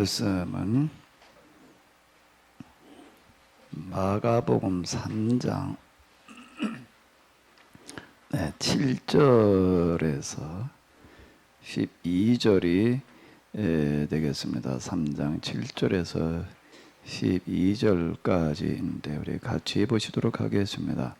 말씀은 마가복음 3장 7절에서 12절이 되겠습니다. 3장 7절에서 12절까지인데 우리 같이 보시도록 하겠습니다.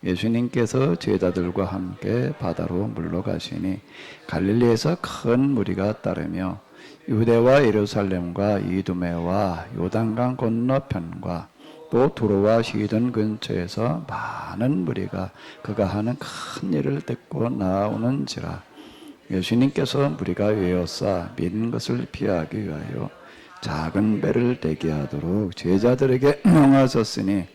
예수님께서 제자들과 함께 바다로 물러가시니 갈릴리에서 큰 무리가 따르며 유대와 예루살렘과 이두메와 요단강 건너편과 또 두로와 시돈 근처에서 많은 무리가 그가 하는 큰 일을 듣고 나오는지라. 예수님께서 무리가 외워싸 믿는 것을 피하기 위하여 작은 배를 대기하도록 제자들에게 명하셨으니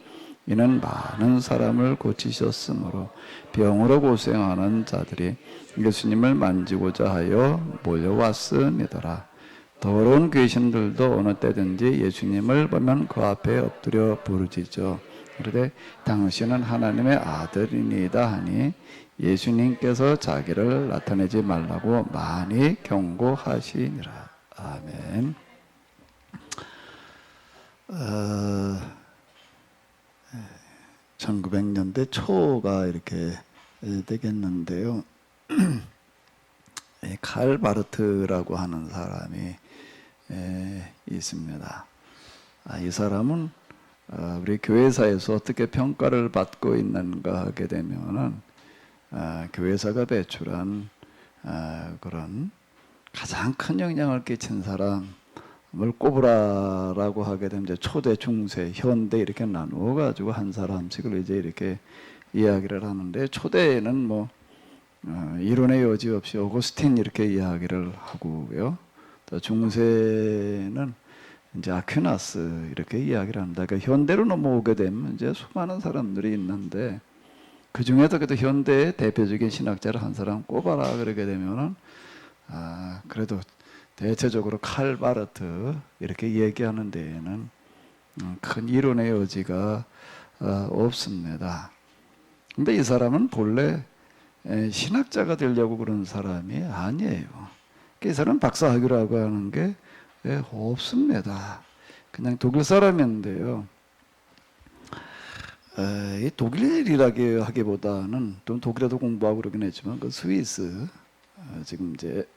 이는 많은 사람을 고치셨으므로 병으로 고생하는 자들이 예수님을 만지고자 하여 몰려왔음이더라. 더러운 귀신들도 어느 때든지 예수님을 보면 그 앞에 엎드려 부르짖어 그러되 당신은 하나님의 아들이니이다 하니 예수님께서 자기를 나타내지 말라고 많이 경고하시니라. 아멘. 1900년대 초가 이렇게 되겠는데요. 칼 바르트라고 하는 사람이 있습니다. 이 사람은 우리 교회사에서 어떻게 평가를 받고 있는가 하게 되면은 교회사가 배출한 그런 가장 큰 영향을 끼친 사람을 꼽으라라고 하게 되면 이제 초대, 중세, 현대 이렇게 나누어 가지고 한 사람씩을 이제 이렇게 이야기를 하는데 초대에는 뭐 이론의 여지 없이 오거스틴 이렇게 이야기를 하고요. 또 중세는 이제 아퀴나스 이렇게 이야기를 합니다. 그러니까 현대로 넘어오게 되면 이제 수많은 사람들이 있는데 그 중에도 그래도 현대의 대표적인 신학자를 한 사람 꼽아라 그러게 되면은 그래도 대체적으로 칼 바르트 이렇게 얘기하는 데에는 큰 이론의 여지가 없습니다. 근데 이 사람은 본래 신학자가 되려고 그런 사람이 아니에요. 이 사람은 박사학위라고 하는 게 없습니다. 그냥 독일 사람인데요. 이 독일이라고 하기보다는 또 독일에도 공부하고 그러긴 했지만 그 스위스 지금 이제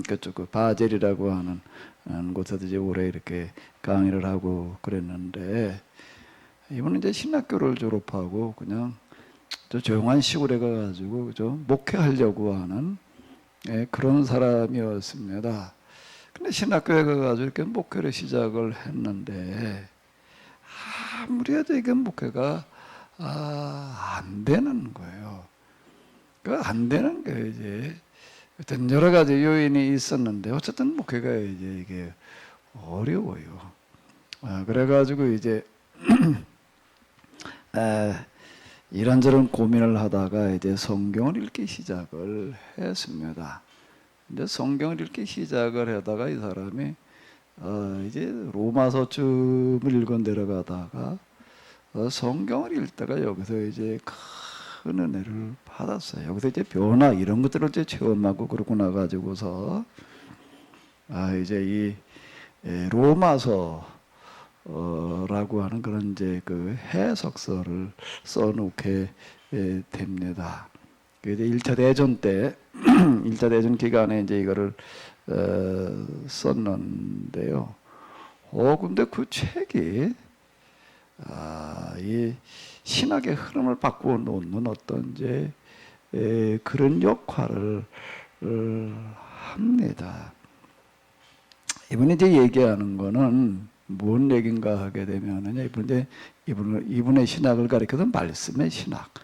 그쪽 그 바젤이라고 하는 곳에서 이제 오래 이렇게 강의를 하고 그랬는데 이분은 이제 신학교를 졸업하고 그냥 저 조용한 시골에 가가지고 좀 목회하려고 하는 그런 사람이었습니다. 근데 신학교에 가가지고 이렇게 목회를 시작을 했는데 아무리 해도 이게 목회가 안 되는 거예요. 그 안 되는 게 이제 어떤 여러 가지 요인이 있었는데 어쨌든 목회가 이제 이게 어려워요. 그래가지고 이제 이런저런 고민을 하다가 이제 성경을 읽기 시작을 했습니다. 근데 성경을 읽기 시작을 하다가 이 사람이 이제 로마서쯤을 읽어 내려가다가 성경을 읽다가 여기서 이제 큰 은혜를 받았어요. 여기서 이제 변화 이런 것들을 이제 체험하고 그러고 나가지고서 이제 이 로마서 라고 하는 그런 이제 그 해석서를 써놓게 됩니다. 이제 1차 대전 때 1차 대전 기간에 이제 이거를 썼는데요. 근데 그 책이 이 신학의 흐름을 바꾸어 놓는 어떤 이제 그런 역할을 합니다. 이분이 이제 얘기하는 거는 뭔 얘기인가 하게 되면은 이분의 신학을 가리켜서 말씀의 신학,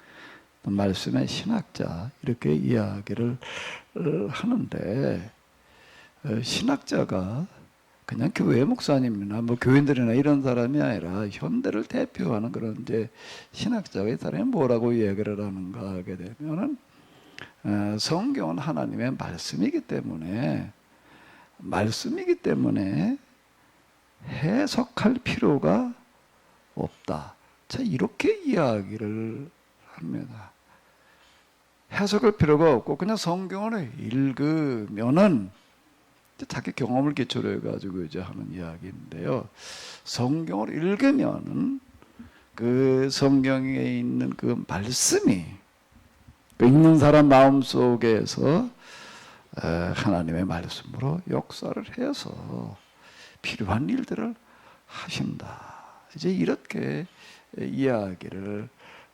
말씀의 신학자 이렇게 이야기를 하는데 신학자가 그냥 교회 목사님이나 뭐 교인들이나 이런 사람이 아니라 현대를 대표하는 그런 이제 신학자가 이 사람이 뭐라고 이야기를 하는가 하게 되면은 성경은 하나님의 말씀이기 때문에 해석할 필요가 없다. 자, 이렇게 이야기를 합니다. 해석할 필요가 없고 그냥 성경을 읽으면은 자기 경험을 기초로 해가지고 이제 하는 이야기인데요. 성경을 읽으면은 그 성경에 있는 그 말씀이 그 읽는 사람 마음 속에서 하나님의 말씀으로 역사를 해서 필요한 일들을 하신다. 이제 이렇게 이야기를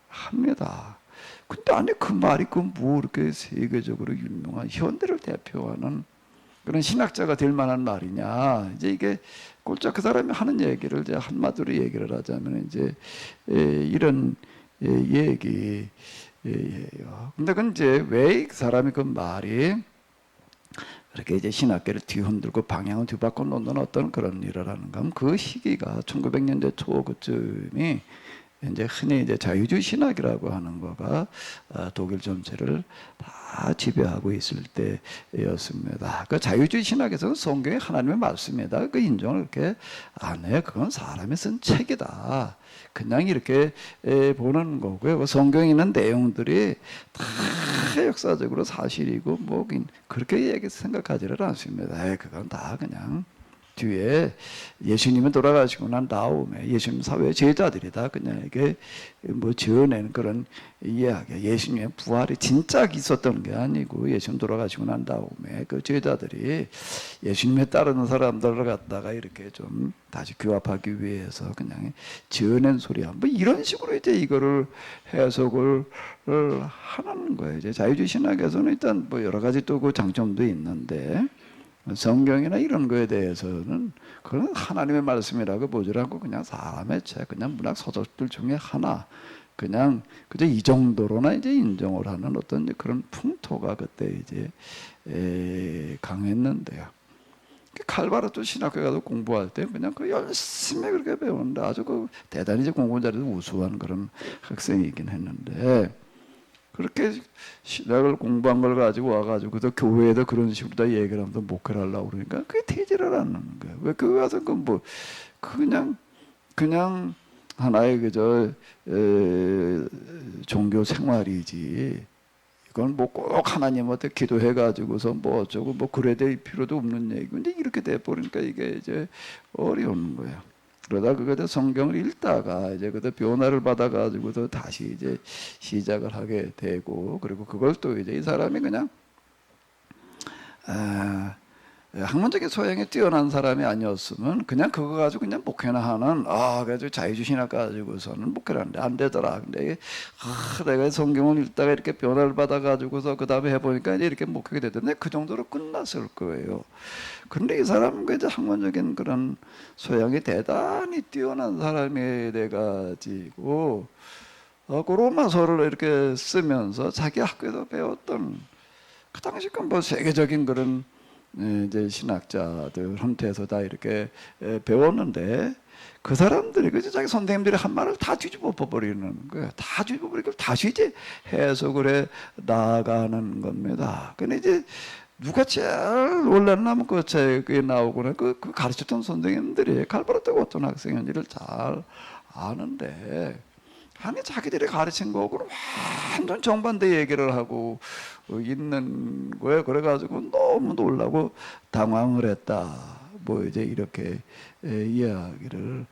합니다. 근데 아니 그 말이 뭐 이렇게 세계적으로 유명한 현대를 대표하는 그런 신학자가 될 만한 말이냐? 이제 이게 꼴짝 그 사람이 하는 얘기를 이제 한마디로 얘기를 하자면 이제 이런 얘기예요. 근데 그 이제 왜 그 사람이 그 말이 그렇게 이제 신학계를 뒤흔들고 방향을 뒤바꿔 놓는 어떤 그런 일을 하는가 하면 그 시기가 1900년대 초 그쯤이 이제 흔히 이제 자유주의 신학이라고 하는 거가 독일 전체를 다 지배하고 있을 때였습니다. 그 자유주의 신학에서는 성경이 하나님의 말씀이다. 그 인정을 이렇게 안 해요. 그건 사람이 쓴 책이다. 그냥 이렇게 보는 거고요. 성경에 있는 내용들이 다 역사적으로 사실이고 뭐 그렇게 생각하지를 않습니다. 그건 다 그냥 뒤에 예수님이 돌아가시고 난 다음에 예수님 사회 제자들이 다 그냥 이게 뭐 지어낸 그런 이야기. 예수님의 부활이 진짜 있었던 게 아니고 예수님 돌아가시고 난 다음에 그 제자들이 예수님에 따르는 사람들을 갖다가 이렇게 좀 다시 규합하기 위해서 그냥 지어낸 소리야. 뭐 이런 식으로 이제 이거를 해석을 하는 거예요. 이제 자유주의 신학에서는 일단 뭐 여러 가지 또 그 장점도 있는데. 성경이나 이런 거에 대해서는 그건 하나님의 말씀이라고 보지 않고 그냥 사람의 책, 그냥 문학 서적들 중에 하나, 그냥 그저 이 정도로나 이제 인정을 하는 어떤 그런 풍토가 그때 이제 강했는데요. 칼바르트 신학교 가서 공부할 때 그냥 그 열심히 그렇게 배우는데 아주 그 대단히 이제 공부 잘해서 우수한 그런 학생이긴 했는데. 그렇게 신학을 공부한 걸 가지고 와가지고 또 교회에도 그런 식으로 다 얘기를 하면서 목회를 하려고 그러니까 그게 되지를 않는 거예요. 왜 교회 와서 그 뭐 그냥 하나의 그저 종교 생활이지. 이건 뭐 꼭 하나님한테 기도해가지고서 뭐 어쩌고 뭐 그래야 될 필요도 없는 얘기고 근데 이렇게 돼버리니까 이게 이제 어려운 거예요. 그러다 그것도 성경을 읽다가 이제 그때 변화를 받아가지고서 다시 이제 시작을 하게 되고 그리고 그걸 또 이제 이 사람이 그냥 학문적인 소양에 뛰어난 사람이 아니었으면 그냥 그거 가지고 그냥 목회나 하는 그래서 자유주의 신학 가지고서는 목회를 하는데 안 되더라. 근데 내가 성경을 읽다가 이렇게 변화를 받아가지고서 그 다음에 해보니까 이제 이렇게 목회가 되던데 그 정도로 끝났을 거예요. 그런데 이 사람은 그 이제 학문적인 그런 소양이 대단히 뛰어난 사람이 돼가지고 그 로마서를 이렇게 쓰면서 자기 학교에서 배웠던 그 당시 뭐 세계적인 그런 이제 신학자들한테서 다 이렇게 배웠는데 그 사람들이 그 자기 선생님들이 한 말을 다 뒤집어 버리는 거예요. 다 뒤집어 버리고 다시 이제 해석을 해 나가는 겁니다. 근데 이제 누가 제일 놀랐냐면 그 책에 나오고는 그 가르쳤던 선생님들이 칼바르트가 어떤 학생인지를 잘 아는데 아니 자기들이 가르친 거하고는 완전 정반대 얘기를 하고 있는 거예요. 그래가지고 너무 놀라고 당황을 했다. 뭐 이제 이렇게 이야기를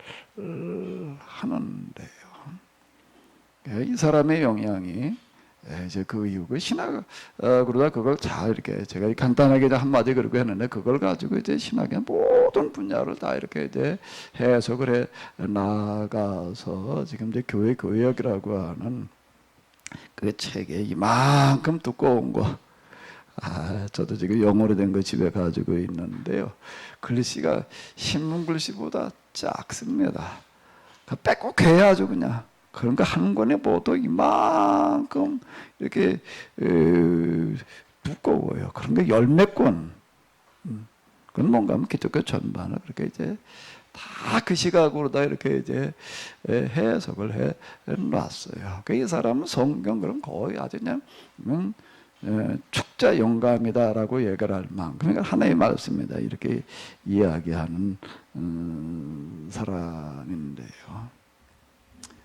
하는데요. 이 사람의 영향이 이제 그 이후 그 신학 그러다 그걸 잘 이렇게 제가 간단하게 한마디 그러고 했는데 그걸 가지고 이제 신학의 모든 분야를 다 이렇게 이제 해석을 해 나가서 지금 이제 교회 교역이라고 하는 그 책에 이만큼 두꺼운 거 저도 지금 영어로 된 거 집에 가지고 있는데요. 글씨가 신문 글씨보다 작습니다. 빼곡해야 아주 그냥. 그러니까 한 권에 보도 이만큼 이렇게 두꺼워요. 그런 게 열 몇 권. 그건 뭔가 하면 기독교 전반을 그렇게 이제 다 그 시각으로 다 이렇게 이제 해석을 해 놨어요. 이 사람은 성경 그럼 거의 아주 그냥 축자 영감이다라고 얘기를 할 만큼 그러니까 하나의 말씀이다 이렇게 이야기하는 사람인데요.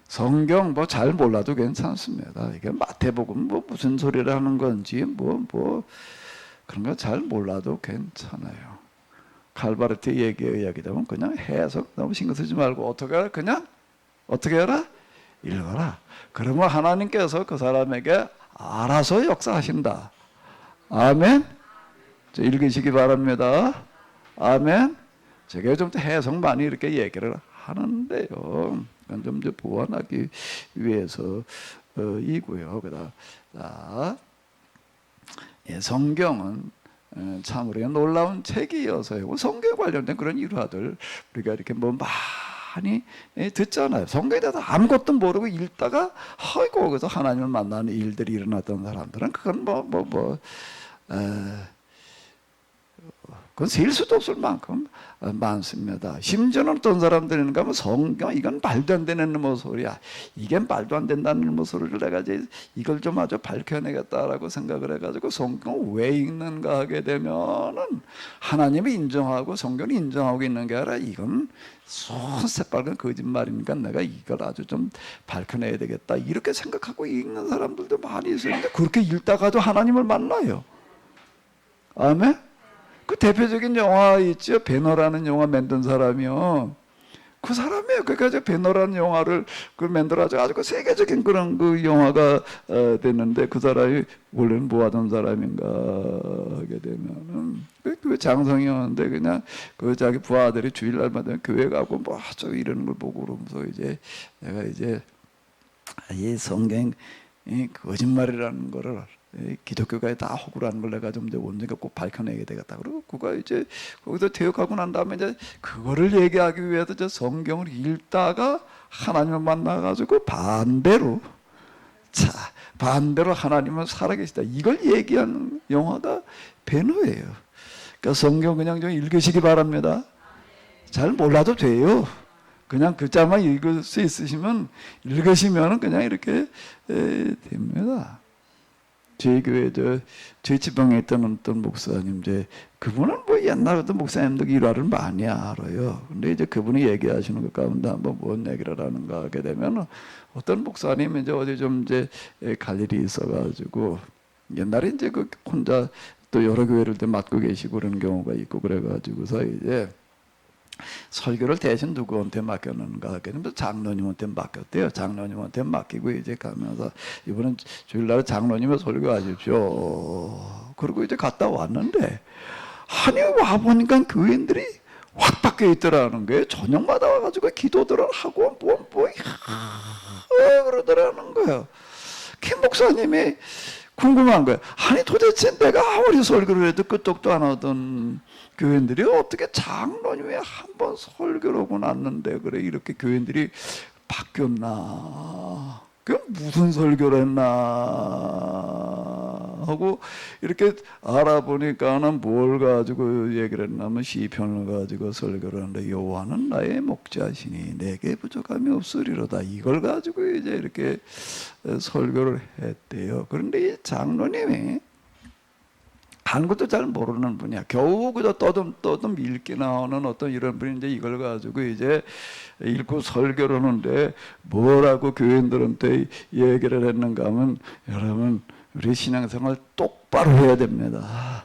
성경 뭐 잘 몰라도 괜찮습니다. 이게 마태복음 뭐 무슨 소리를 하는 건지 뭐 그런 거 잘 몰라도 괜찮아요. 칼바르트 얘기에 이야기되면 그냥 해석 너무 신경 쓰지 말고 어떻게 해라? 그냥 어떻게 해라? 읽어라. 그러면 하나님께서 그 사람에게 알아서 역사하신다. 아멘. 읽으시기 바랍니다. 아멘. 제가 좀 해석 많이 이렇게 얘기를 하는데요. 그건 좀 이제 보완하기 위해서 이고요. 자, 성경은 참으로 놀라운 책이어서요. 성경에 관련된 그런 일화들 우리가 이렇게 뭐 많이 듣잖아요. 성경에 대해서 아무것도 모르고 읽다가 아이고 그래서 하나님을 만나는 일들이 일어났던 사람들은 그건 그건 셀 수도 없을 만큼 많습니다. 심지어는 어떤 사람들은 가면 성경 이건 말도 안 되는 뭐 소리야. 이게 말도 안 된다는 뭐 소리를 내가 이제 이걸 좀 아주 밝혀내겠다라고 생각을 해가지고 성경 왜 읽는가 하게 되면은 하나님이 인정하고 성경이 인정하고 있는 게 아니라 이건 새빨간 거짓말이니까 내가 이걸 아주 좀 밝혀내야 되겠다 이렇게 생각하고 읽는 사람들도 많이 있었는데 그렇게 읽다가도 하나님을 만나요. 아멘. 그 대표적인 영화 있죠. 배너라는 영화 만든 사람이요. 그 사람이에요. 그러니까 배너라는 영화를 만들어가지고 아주 세계적인 그런 그 영화가 됐는데 그 사람이 원래는 뭐 하던 사람인가 하게 되면은 그 장성이었는데 그냥 그 자기 부하들이 주일날마다 교회 가고 뭐 저 이러는 걸 보고 그러면서 이제 내가 이제 이 성경이 거짓말이라는 거를 기독교가 다 허구라는 걸 내가 좀 이제 온전히 꼭 밝혀내야 되겠다. 그리고 그가 이제 거기서 퇴역하고 난 다음에 이제 그거를 얘기하기 위해서 저 성경을 읽다가 하나님을 만나가지고 반대로 하나님은 살아계시다. 이걸 얘기하는 영화가 배너예요. 그러니까 성경 그냥 좀 읽으시기 바랍니다. 잘 몰라도 돼요. 그냥 글자만 읽을 수 있으시면 읽으시면 그냥 이렇게 됩니다. 저희 교회 저희 지방에 있던 어떤 목사님 그분은 뭐 옛날 어떤 목사님들 일화를 많이 알아요. 근데 이제 그분이 얘기하시는 것 가운데 한번 뭔 얘기를 하는가 하게 되면 어떤 목사님이 이제 어디 좀 갈 일이 있어가지고 옛날에 이제 그 혼자 또 여러 교회를 맡고 계시고 그런 경우가 있고 그래가지고서 이제 설교를 대신 누구한테 맡겼는가 하게 되면 장로님한테 맡겼대요. 장로님한테 맡기고 이제 가면서 이번엔 주일날 장로님을 설교하십시오. 그리고 이제 갔다 왔는데 아니 와보니까 교인들이 확 바뀌어 있더라는 거예요. 저녁마다 와가지고 기도들을 하고 그러더라는 거예요. 김 목사님이 궁금한 거예요. 아니 도대체 내가 아무리 설교를 해도 끄떡도 안 하던 교인들이 어떻게 장로님이 한번 설교를 하고 났는데 그래 이렇게 교인들이 바뀌었나? 그 무슨 설교를 했나 하고 이렇게 알아보니까는 뭘 가지고 얘기를 했냐면 시편을 가지고 설교를 하는데 여호와는 나의 목자시니 내게 부족함이 없으리로다. 이걸 가지고 이제 이렇게 설교를 했대요. 그런데 이 장로님이 한국도 잘 모르는 분이야. 겨우 그저 떠듬 읽기 나오는 어떤 이런 분인데 이걸 가지고 이제 읽고 설교를 하는데 뭐라고 교인들한테 얘기를 했는가 하면 여러분 우리 신앙생활 똑바로 해야 됩니다.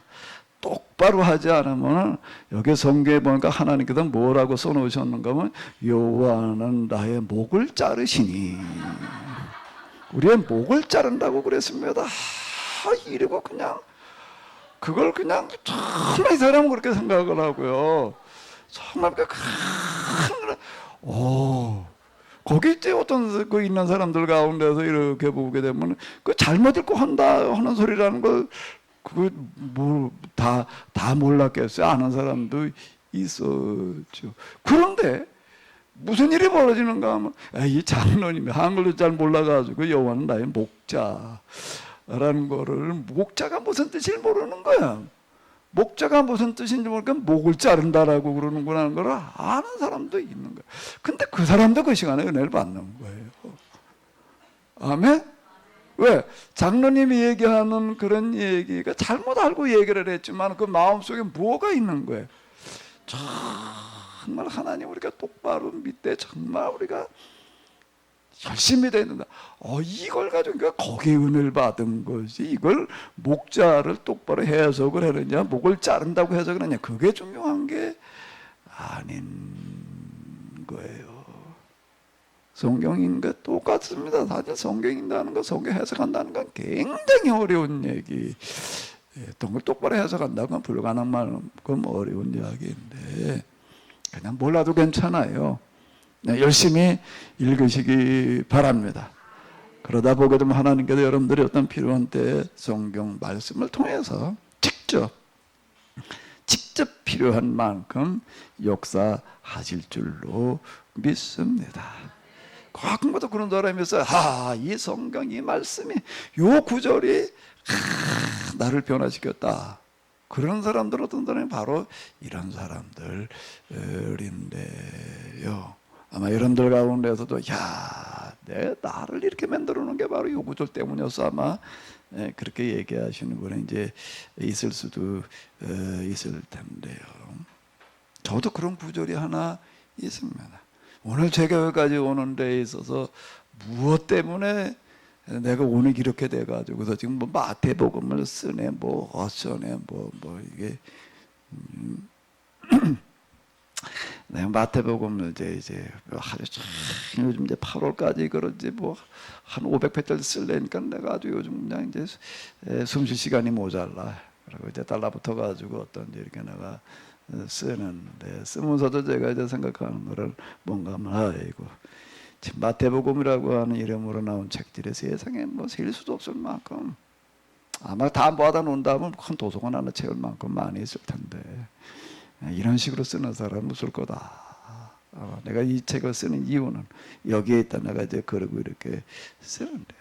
똑바로 하지 않으면 여기 성경에 보니까 하나님께서 뭐라고 써놓으셨는가 하면 여호와는 나의 목을 자르시니 우리의 목을 자른다고 그랬습니다. 이러고 그냥 그걸 그냥 정말 이 사람은 그렇게 생각을 하고요. 정말 거기 이제 어떤 그 있는 사람들 가운데서 이렇게 보게 되면 그 잘못 읽고 한다 하는 소리라는 걸 그거 뭐 다 몰랐겠어요. 아는 사람도 있었죠. 그런데 무슨 일이 벌어지는가 하면 이 장로님이 한글도 잘 몰라가지고 여호와는 나의 목자. 라는 거를 목자가 무슨 뜻인지 모르는 거야. 목자가 무슨 뜻인지 모르니까 목을 자른다라고 그러는구나 하는 걸 아는 사람도 있는 거야. 근데 그 사람도 그 시간에 은혜를 받는 거예요. 아멘? 왜? 장로님이 얘기하는 그런 얘기가 잘못 알고 얘기를 했지만 그 마음속에 뭐가 있는 거예요. 정말 하나님 우리가 똑바로 믿되 정말 우리가 열심히 됐는다. 이걸 가지고 그러니까 거기에 은혜를 받은 것이 이걸 목자를 똑바로 해석을 하느냐, 목을 자른다고 해석을 하느냐, 그게 중요한 게 아닌 거예요. 성경인과 똑같습니다. 사실 성경 읽는다는 거, 성경 해석한다는 건 굉장히 어려운 얘기. 걸 똑바로 해석한다는 건 불가능만큼 어려운 이야기인데 그냥 몰라도 괜찮아요. 열심히 읽으시기 바랍니다. 그러다 보게 되면 하나님께서 여러분들이 어떤 필요한 때 성경 말씀을 통해서 직접 필요한 만큼 역사하실 줄로 믿습니다. 가끔가다 그런 사람이 있어요. 이 성경 이 말씀이 요 구절이 나를 변화시켰다. 그런 사람들 어떤 사람이 바로 이런 사람들인데요. 아마 여러분들 가운데서도 내 나를 이렇게 만들어 놓은 게 바로 이 구절 때문이었어. 아마 그렇게 얘기하시는 분이 이제 있을 수도 있을 텐데요. 저도 그런 구절이 하나 있습니다. 오늘 제 교회까지 오는 데 있어서 무엇 때문에 내가 오늘 이렇게 돼가지고서 지금 뭐 마태복음을 쓰네, 뭐 어쩌네, 뭐 이게 내가 마태복음을 이제 요즘 이제 8월까지 그런지 뭐 한 500페이지 쓸래니까 내가 아주 요즘 그냥 이제 숨쉴 시간이 모자라. 그리고 이제 달라붙어 가지고 어떤 이렇게 내가 쓰는데 쓰면서도 제가 이제 생각하는 거를 뭔가 아이고 지금 마태복음이라고 하는 이름으로 나온 책들이 세상에 뭐 셀 수도 없을 만큼 아마 다 모아다 놓는다면 큰 도서관 하나 채울 만큼 많이 있을 텐데 이런 식으로 쓰는 사람은 없을 거다. 내가 이 책을 쓰는 이유는 여기에 있다. 내가 이제 그러고 이렇게 쓰는데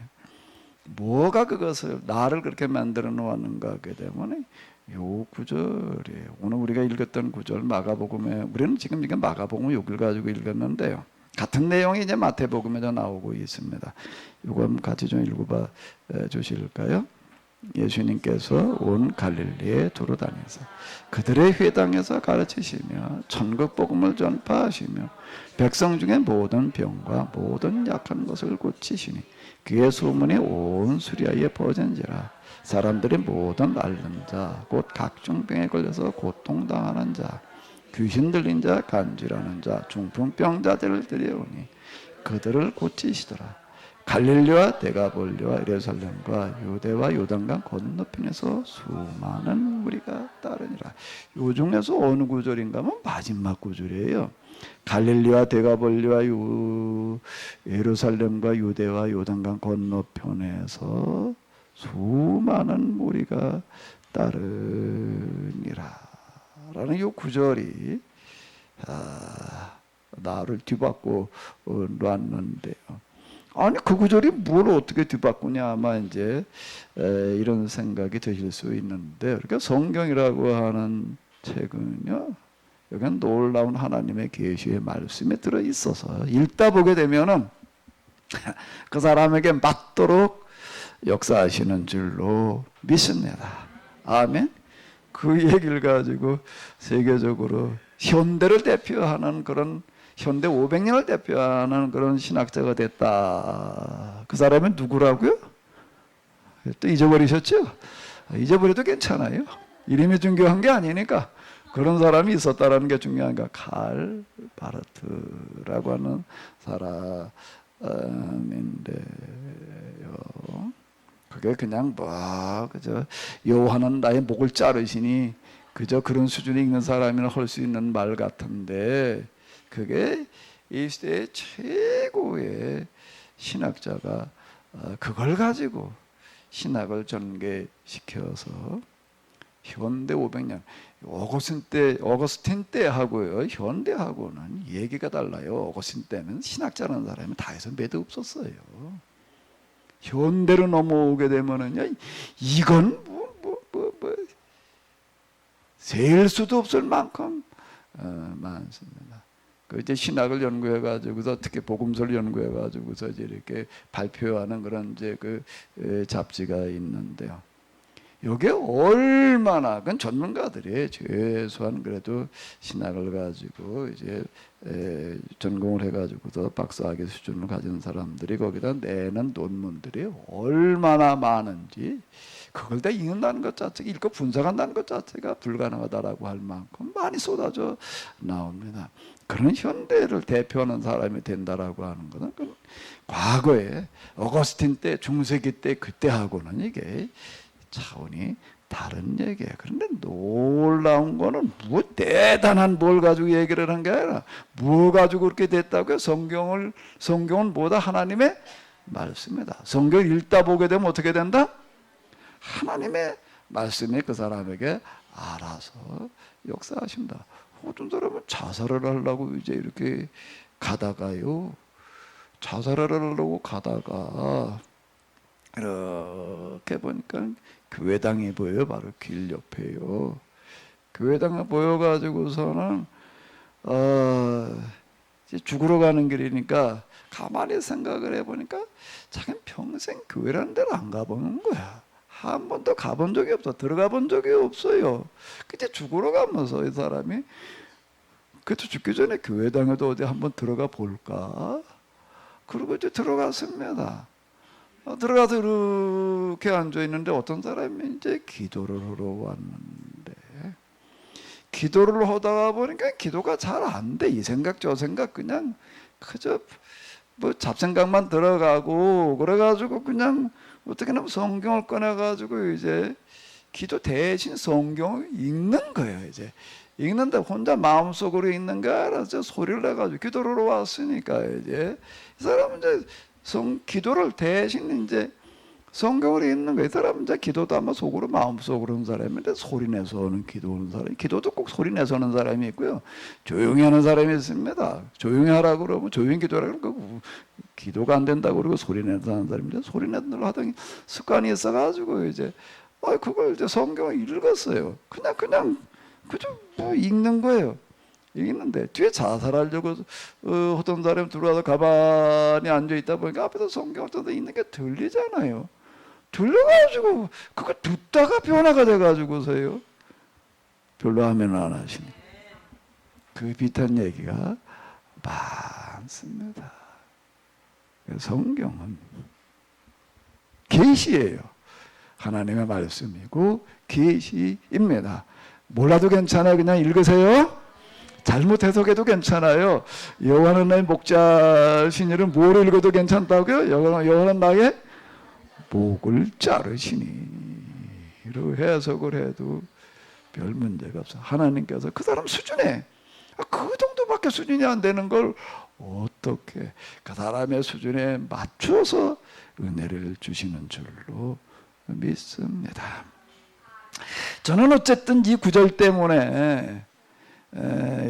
뭐가 그것을 나를 그렇게 만들어 놓았는가 하게 되면 요 구절이에요. 오늘 우리가 읽었던 구절 마가복음에 우리는 지금 이게 마가복음 여기를 가지고 읽었는데요. 같은 내용이 이제 마태복음에도 나오고 있습니다. 이거 한번 같이 좀 읽어봐 주실까요? 예수님께서 온 갈릴리에 두루 다니면서 그들의 회당에서 가르치시며 천국 복음을 전파하시며 백성 중에 모든 병과 모든 약한 것을 고치시니 그의 소문이 온 수리아에 퍼진지라. 사람들이 모든 앓는 자 곧 각종 병에 걸려서 고통당하는 자 귀신 들린 자 간질하는 자 중풍병자들을 들여오니 그들을 고치시더라. 갈릴리와 데가볼리와 예루살렘과 유대와 요단강 건너편에서 수많은 무리가 따르니라. 요 중에서 어느 구절인가 하면 마지막 구절이에요. 갈릴리와 데가볼리와 예루살렘과 유대와 요단강 건너편에서 수많은 무리가 따르니라 라는 요 구절이 나를 뒤바꿔 놨는데요. 아니 그 구절이 뭘 어떻게 뒤바꾸냐 아마 이제 이런 생각이 드실 수 있는데 그러니까 성경이라고 하는 책은요 여기는 놀라운 하나님의 계시의 말씀이 들어 있어서 읽다 보게 되면은 그 사람에게 맞도록 역사하시는 줄로 믿습니다. 아멘. 그 얘기를 가지고 세계적으로 현대를 대표하는 그런 현대 500년을 대표하는 그런 신학자가 됐다. 그 사람은 누구라고요? 또 잊어버리셨죠? 잊어버려도 괜찮아요. 이름이 중요한 게 아니니까 그런 사람이 있었다라는 게 중요한 거야. 칼 바르트라고 하는 사람인데요. 그게 그냥 그저 여호와는 나의 목을 자르시니 그저 그런 수준에 있는 사람이나 할 수 있는 말 같은데 그게 이 시대의 최고의 신학자가 그걸 가지고 신학을 전개시켜서 현대 500년 어거스틴 때하고요 현대하고는 얘기가 달라요. 어거스틴 때는 신학자라는 사람이 다 해서 매도 없었어요. 현대로 넘어오게 되면은요 이건 셀 수도 없을 만큼 많습니다. 그 이제 신학을 연구해 가지고서 특히 복음서를 연구해 가지고서 이제 이렇게 발표하는 그런 이제 그 잡지가 있는데요. 이게 얼마나, 그건 전문가들이 최소한 그래도 신학을 가지고 이제 전공을 해가지고서 박사학위 수준을 가진 사람들이 거기다 내는 논문들이 얼마나 많은지, 그걸 다 읽는다는 것 자체가, 읽고 분석한다는 것 자체가 불가능하다라고 할 만큼 많이 쏟아져 나옵니다. 그런 현대를 대표하는 사람이 된다라고 하는 것은 과거에 어거스틴 때, 중세기 때 그때하고는 이게 차원이 다른 얘기예요. 그런데 놀라운 거는 뭐 대단한 뭘 가지고 얘기를 한 게 아니라 뭐 가지고 그렇게 됐다고요? 성경은 뭐다? 하나님의 말씀이다. 성경을 읽다 보게 되면 어떻게 된다? 하나님의 말씀이 그 사람에게 알아서 역사하신다. 어떤 사람은 자살을 하려고 이제 이렇게 가다가요, 자살을 하려고 가다가 이렇게 보니까 교회당이 보여요. 바로 길 옆에요. 교회당이 보여가지고서는 이제 죽으러 가는 길이니까 가만히 생각을 해보니까 자기는 평생 교회라는 데를 안 가보는 거야. 한 번도 가본 적이 없어. 들어가 본 적이 없어요. 그때 죽으러 가면서 이 사람이, 그래도 죽기 전에 교회당에도 어디 한번 들어가 볼까? 그리고 이제 들어갔습니다. 들어가서 이렇게 앉아 있는데 어떤 사람이 이제 기도를 하러 왔는데, 기도를 하다가 보니까 기도가 잘 안 돼. 이 생각 저 생각 그냥 그저 뭐 잡생각만 들어가고, 그래가지고 그냥 어떻게 하면 성경을 꺼내가지고 이제 기도 대신 성경을 읽는 거예요. 이제 읽는데 혼자 마음속으로 읽는 게 아니라 소리를 내가지고 기도를 하러 왔으니까 이제 이 사람은 이제 기도를 대신 이제 성경을 읽는 거예요. 이 사람은 이제 기도도 아마 속으로 마음속으로 하는 사람인데 소리 내서 하는 기도하는 사람, 기도도 꼭 소리 내서 하는 사람이 있고요, 조용히 하는 사람이 있습니다. 조용히 하라고 그러면 조용히 기도하라고 그러면 기도가 안 된다고 그러고 소리 내서 하는 사람인데, 소리 내서 하던 습관이 있어가지고 이제 그걸 이제 성경을 읽었어요. 그냥 그저 뭐 읽는 거예요. 읽는데 뒤에 자살하려고 어떤 사람이 들어와서 가만히 앉아 있다 보니까 앞에서 성경을 뜯어 읽는 게 들리잖아요. 들려가지고 그거 듣다가 변화가 돼가지고서요, 별로 하면 안 하시니 그 비슷한 얘기가 많습니다. 성경은 계시예요. 하나님의 말씀이고 계시입니다. 몰라도 괜찮아요. 그냥 읽으세요. 잘못 해석해도 괜찮아요. 여호와는 나의 목자시니를 뭘 읽어도 괜찮다고요? 여호와는 나의 목을 자르시니 로 해석을 해도 별 문제가 없어. 하나님께서 그 사람 수준에 그 정도밖에 수준이 안 되는 걸 어떻게 그 사람의 수준에 맞춰서 은혜를 주시는 줄로 믿습니다. 저는 어쨌든 이 구절 때문에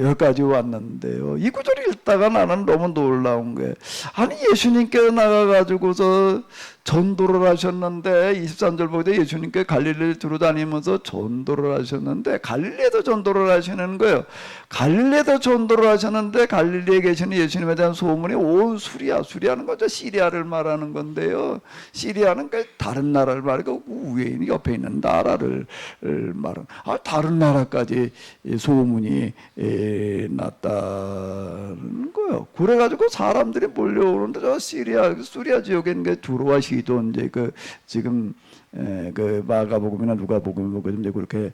여기까지 왔는데요, 이 구절을 읽다가 나는 너무 놀라운 거예요. 아니, 예수님께서 나가가지고서 전도를 하셨는데, 23절 보게 예수님께 갈릴리를 두루다니면서 전도를 하셨는데, 갈릴리에도 전도를 하시는 거예요. 갈릴리에도 전도를 하셨는데 갈릴리에 계시는 예수님에 대한 소문이 온 수리아는 거죠. 시리아를 말하는 건데요, 시리아는 다른 나라를 말하고 위에 옆에 있는 나라를 말하는, 다른 나라까지 소문이 났다는 거예요. 그래가지고 사람들이 몰려오는데 저 수리아 지역에 있는 게 두로와 시돈, 이제 지금 그 마가복음이나 누가복음 이제 그렇게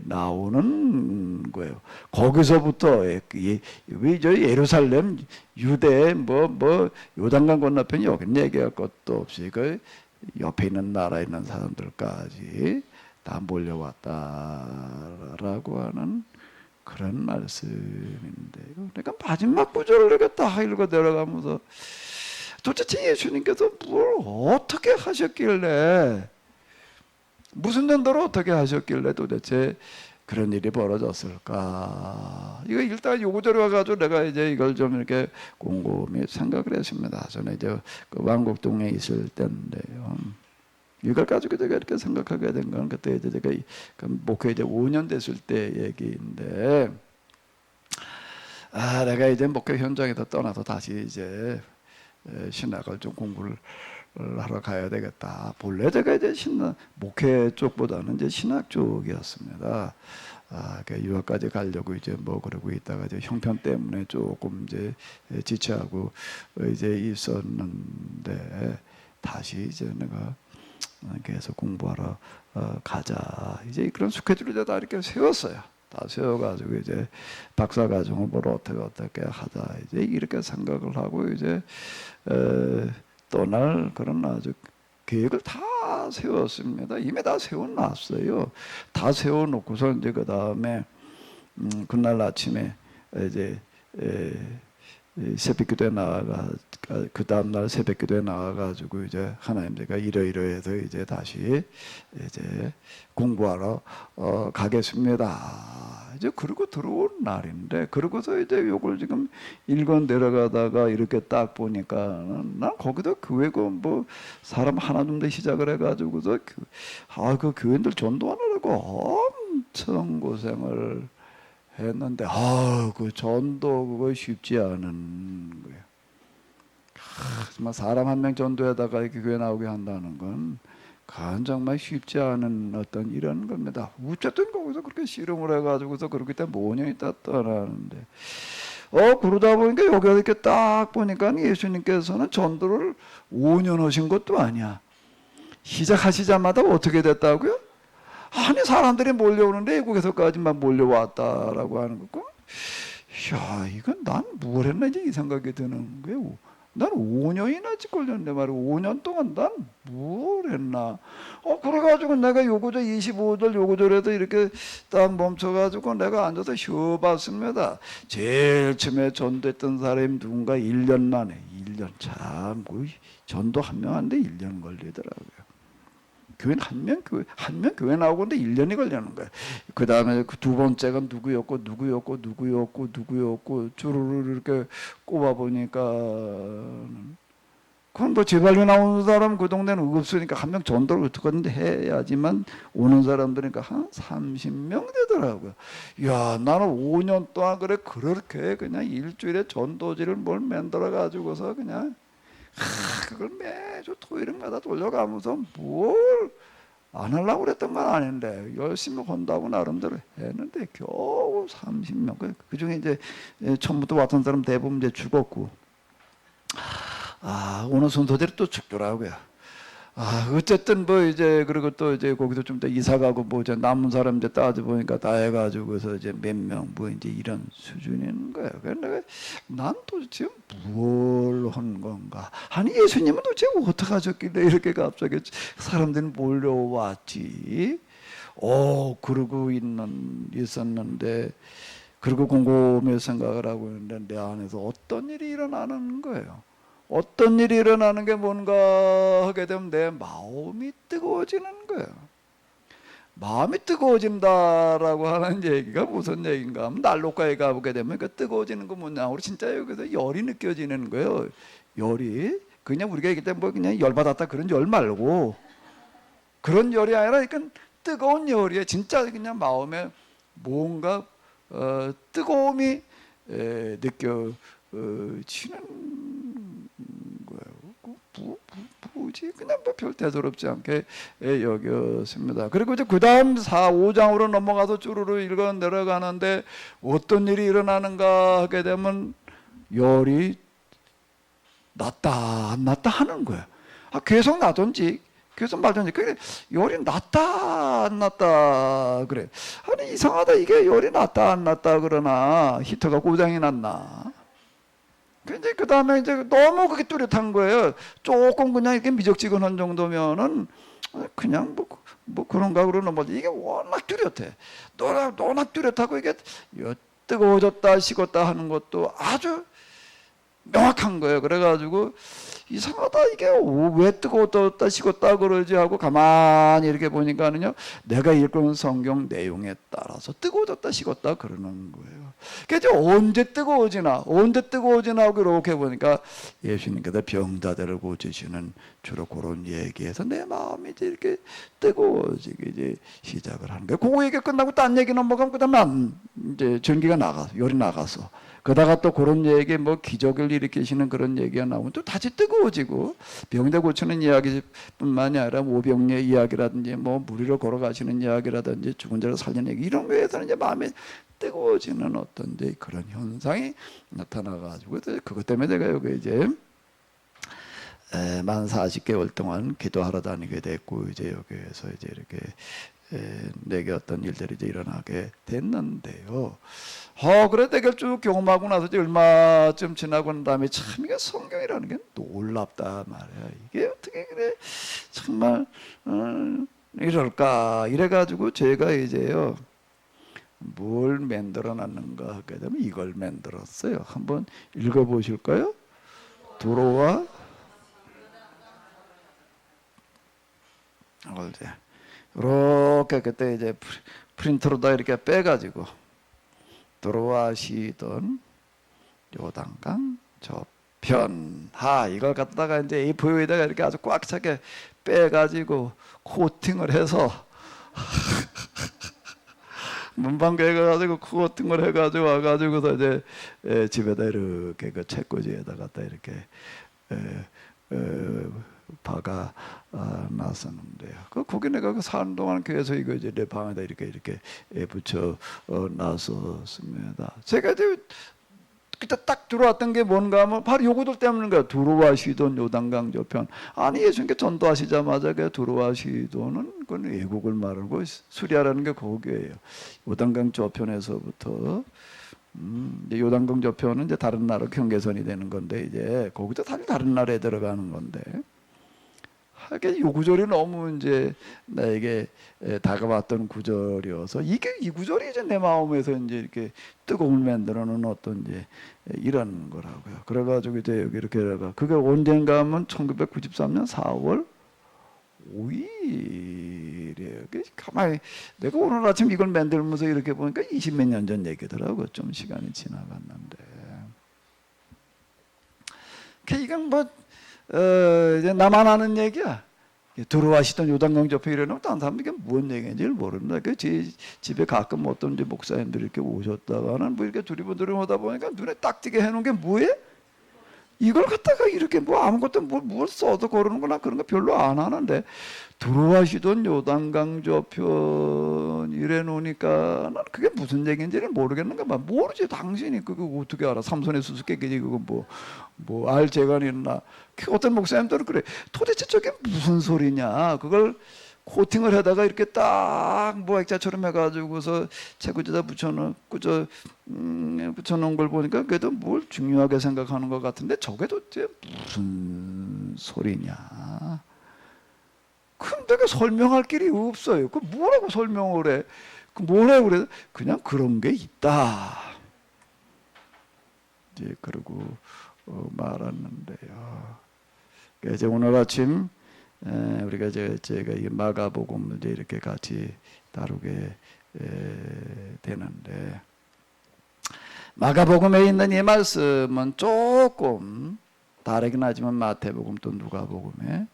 나오는 거예요. 거기서부터 저 예루살렘, 유대, 뭐 요단강 건너편 여긴 얘기할 것도 없이 그 옆에 있는 나라에 있는 사람들까지 다 몰려왔다라고 하는 그런 말씀인데요. 그러니까 마지막 구절을 이렇게 딱 읽어 내려가면서 도대체 예수님께서 뭘 어떻게 하셨길래, 무슨 연도로 어떻게 하셨길래 도대체 그런 일이 벌어졌을까? 이거 일단 요 구절에 와가지고 내가 이제 이걸 좀 이렇게 곰곰이 생각을 했습니다. 저는 이제 그 왕곡동에 있을 때인데요, 이걸 가지고 제가 이렇게 생각하게 된 건 그때 이제 제가 목회 이제 5년 됐을 때 얘기인데, 내가 이제 목회 현장에서 떠나서 다시 이제 신학을 좀 공부를 하러 가야 되겠다. 본래 제가 이제 목회 쪽보다는 이제 신학 쪽이었습니다. 유학까지 가려고 이제 뭐 그러고 있다가 이제 형편 때문에 조금 이제 지체하고 이제 있었는데 다시 이제 내가 계속 공부하러 가자. 이제 그런 스케줄을 이제 다 이렇게 세웠어요. 다 세워가지고 이제 박사 과정을 뭘 어떻게 하자. 이제 이렇게 생각을 하고 이제 떠날 그런 아주 계획을 다 세웠습니다. 이미 다 세워놨어요. 다 세워놓고서 이제 그 다음에 그날 아침에 이제 새벽기도에 그 다음날 새벽기도에 나가가지고 이제 하나님 제가 이러이러해서 이제 다시 이제 공부하러 가겠습니다. 이제 그러고 들어온 날인데 그러고서 이제 요걸 지금 읽어 내려가다가 이렇게 딱 보니까 난 거기도 교회고 뭐 사람 하나 정도 시작을 해가지고서 그 교인들 전도하느라고 엄청 고생을 했는데 그 전도 그거 쉽지 않은 거예요. 정말 사람 한 명 전도에다가 이렇게 교회 나오게 한다는 건 그건 정말 쉽지 않은 어떤 이런 겁니다. 어쨌든 거기서 그렇게 씨름을 해가지고서 그렇기 때문에 5년 있다 떠나는데 그러다 보니까 여기 이렇게 딱 보니까 예수님께서는 전도를 5년 하신 것도 아니야. 시작하시자마자 어떻게 됐다고요? 아니 사람들이 몰려오는데 외국에서까지만 몰려왔다라고 하는 거고, 야 이건 난 뭘 했나 이제 이 생각이 드는 거예요. 난 5년이나 걸렸는데 말이야. 5년 동안 난 뭘 했나. 그래가지고 내가 요거저 25절 요거절에도 이렇게 딱 멈춰가지고 내가 앉아서 쉬어봤습니다. 제일 처음에 전도했던 사람이 누군가 1년 만에 1년 참 전도 한 명 하는데 1년 걸리더라고요. 교인 한 명 교회 나오고 근데 1년이 걸리는 거예요. 그 다음에 그 두 번째가 누구였고 주르르 이렇게 꼽아보니까 그건 뭐 제발로 나오는 사람 그 동네는 없으니까 한 명 전도를 어떻게든 해야지만 오는 사람들이니까 한 30명 되더라고요. 야 나는 5년 동안 그렇게 그냥 일주일에 전도지를 뭘 만들어 가지고서 그냥 그걸 매주 토요일마다 돌려가면서 뭘 안 하려고 그랬던 건 아닌데 열심히 한다고 나름대로 했는데 겨우 30명. 그 중에 이제 처음부터 왔던 사람 대부분 이제 죽었고, 오는 순서대로 또 죽더라고요. 어쨌든 뭐 이제 그리고 또 이제 거기서 좀 더 이사 가고 뭐 이제 남은 사람 이제 따져 보니까 다 해가지고서 이제 몇 명 뭐 이제 이런 수준인 거예요. 그래서 내가 난 도대체 뭘 한 건가? 아니 예수님은 도대체 어떻게 하셨길래 이렇게 갑자기 사람들이 몰려왔지? 그러고 있었는데 그리고 곰곰이 생각을 하고 있는데 내 안에서 어떤 일이 일어나는 거예요. 어떤 일이 일어나는 게 뭔가 하게 되면 내 마음이 뜨거워지는 거예요. 마음이 뜨거워진다라고 하는 얘기가 무슨 얘기인가 하면 난로가에 가보게 되면 그 뜨거워지는 거 뭐냐, 우리 진짜 여기서 열이 느껴지는 거예요. 열이 그냥 우리가 얘기할 때 뭐 그냥 열 받았다 그런 열 말고 그런 열이 아니라 그러니까 뜨거운 열이에요. 진짜 그냥 마음에 뭔가 뜨거움이 느껴지는 뭐지? 그냥 뭐 별 대수롭지 않게 여겼습니다. 그리고 이제 그 다음 5장으로 넘어가서 쭈루루 읽어 내려가는데 어떤 일이 일어나는가 하게 되면 열이 났다 안 났다 하는 거예요. 계속 나던지 계속 말던지 그래 열이 났다 안 났다 그래. 아니 이상하다, 이게 열이 났다 안 났다 그러나 히터가 고장이 났나. 근데 그 다음에 이제 너무 그게 뚜렷한 거예요. 조금 그냥 이렇게 미적지근한 정도면은 그냥 뭐 그런가 그러는 넘어지. 이게 워낙 뚜렷해. 워낙 뚜렷하고 이게 뜨거워졌다 식었다 하는 것도 아주 명확한 거예요. 그래가지고 이상하다, 이게 왜 뜨거웠다 식었다 그러지 하고 가만히 이렇게 보니까는요, 내가 읽은 성경 내용에 따라서 뜨거워졌다 식었다 그러는 거예요. 그래서 언제 뜨거워지나 하고 이렇게 보니까 예수님께서 병자들을 고치시는 주로 그런 얘기에서 내 마음이 이제 이렇게 뜨거워지기 이제 시작을 하는 거예요. 그 얘기 끝나고 딴 얘기 넘어가면 그다음에 이제 전기가 나가서 열이 나가서 그러다가 또 그런 얘기 뭐 기적을 일으키시는 그런 얘기가 나오면 또 다시 뜨거워지고 병대 고치는 이야기뿐만이 아니라 오병리의 이야기라든지 뭐 무리로 걸어가시는 이야기라든지 죽은 자를 살리는 얘기 이런 거에서는 이제 마음에 뜨거워지는 어떤 이제 그런 현상이 나타나가지고 그것 때문에 내가 여기 이제 만 40개월 동안 기도하러 다니게 됐고 이제 여기에서 이제 이렇게 내게 어떤 일들이 이제 일어나게 됐는데요. 그래 내가 쭉 경험하고 나서 이제 얼마쯤 지나고 난 다음에 참 이게 성경이라는 게 놀랍다 말이야. 이게 어떻게 그래 정말 이럴까 이래가지고 제가 이제요 뭘 만들어 놨는가 하게 되면 이걸 만들었어요. 한번 읽어보실까요? 도로와 이렇게 그때 이제 프린터로다 이렇게 빼가지고 도로와 시돈 요단강 저편 이걸 갖다가 이제 A4에다가 이렇게 아주 꽉 차게 빼가지고 코팅을 해서 문방구에 가가지고 코팅을 해가지고 와가지고서 이제 집에다 이렇게 그 책꽂이에다 갖다 이렇게 박아 놨었는데요. 거기 내가 사는 동안 교회에서 이거 이제 내 방에다 이렇게 붙여 놨었습니다. 제가 이제 그때 딱 들어왔던 게 뭔가 하면 바로 요거들 때문인 거야. 두로와 시돈 요단강 저편. 아니 예수님께 전도하시자마자 그 두로와 시돈은 그건 외국을 말하고 수리아라는 게 거기에요. 요단강 저편에서부터 요단강 저편은 이제 다른 나라 경계선이 되는 건데 이제 거기도 다른 나라에 들어가는 건데. 하게 요 구절이 너무 이제 나에게 다가왔던 구절이어서 이 구절이 이제 내 마음에서 이제 이렇게 뜨거움을 만들어놓은 어떤 이제 이런 거라고요. 그래가지고 이제 여기 이렇게 그게 언젠가 하면 1993년 4월 5일이에요. 가만히 내가 오늘 아침 이걸 만들면서 이렇게 보니까 20몇 년 전 얘기더라고. 좀 시간이 지나갔는데. 이건 뭐 이제 나만 아는 얘기야. 들어와시던 요단강 옆에 이러면 다른 사람들이 이게 무슨 얘기인지 모릅니다. 제 집에 가끔 어떤 이제 목사님들이 이렇게 오셨다가는 뭐 이렇게 두리번두리하다 보니까 눈에 딱 띄게 해놓은 게 뭐예요? 이걸 갖다가 이렇게 뭐 아무것도 뭘 써도 고르는구나 그런 거 별로 안 하는데 들어와시던 요단강 저편 이래 놓으니까 난 그게 무슨 얘기인지를 모르겠는가 봐. 모르지 당신이 그거 어떻게 알아? 삼손의 수수께끼지 그거 뭐 알 재간이 있나? 어떤 목사님들은 그래. 도대체 저게 무슨 소리냐? 그걸 코팅을 하다가 이렇게 딱 뭐 액자처럼 해가지고서 책꽂이에다 붙여놓은 걸 보니까 그래도 뭘 중요하게 생각하는 것 같은데 저게 도대체 무슨 소리냐? 그럼 내가 설명할 길이 없어요. 그 뭐라고 설명을 해? 뭐라고 그래? 그냥 그런 게 있다. 이제 그러고 말았는데요. 이제 오늘 아침 우리가 제가 이 마가복음을 이제 이렇게 같이 다루게 되는데 마가복음에 있는 이 말씀은 조금 다르긴 하지만 마태복음 또 누가복음에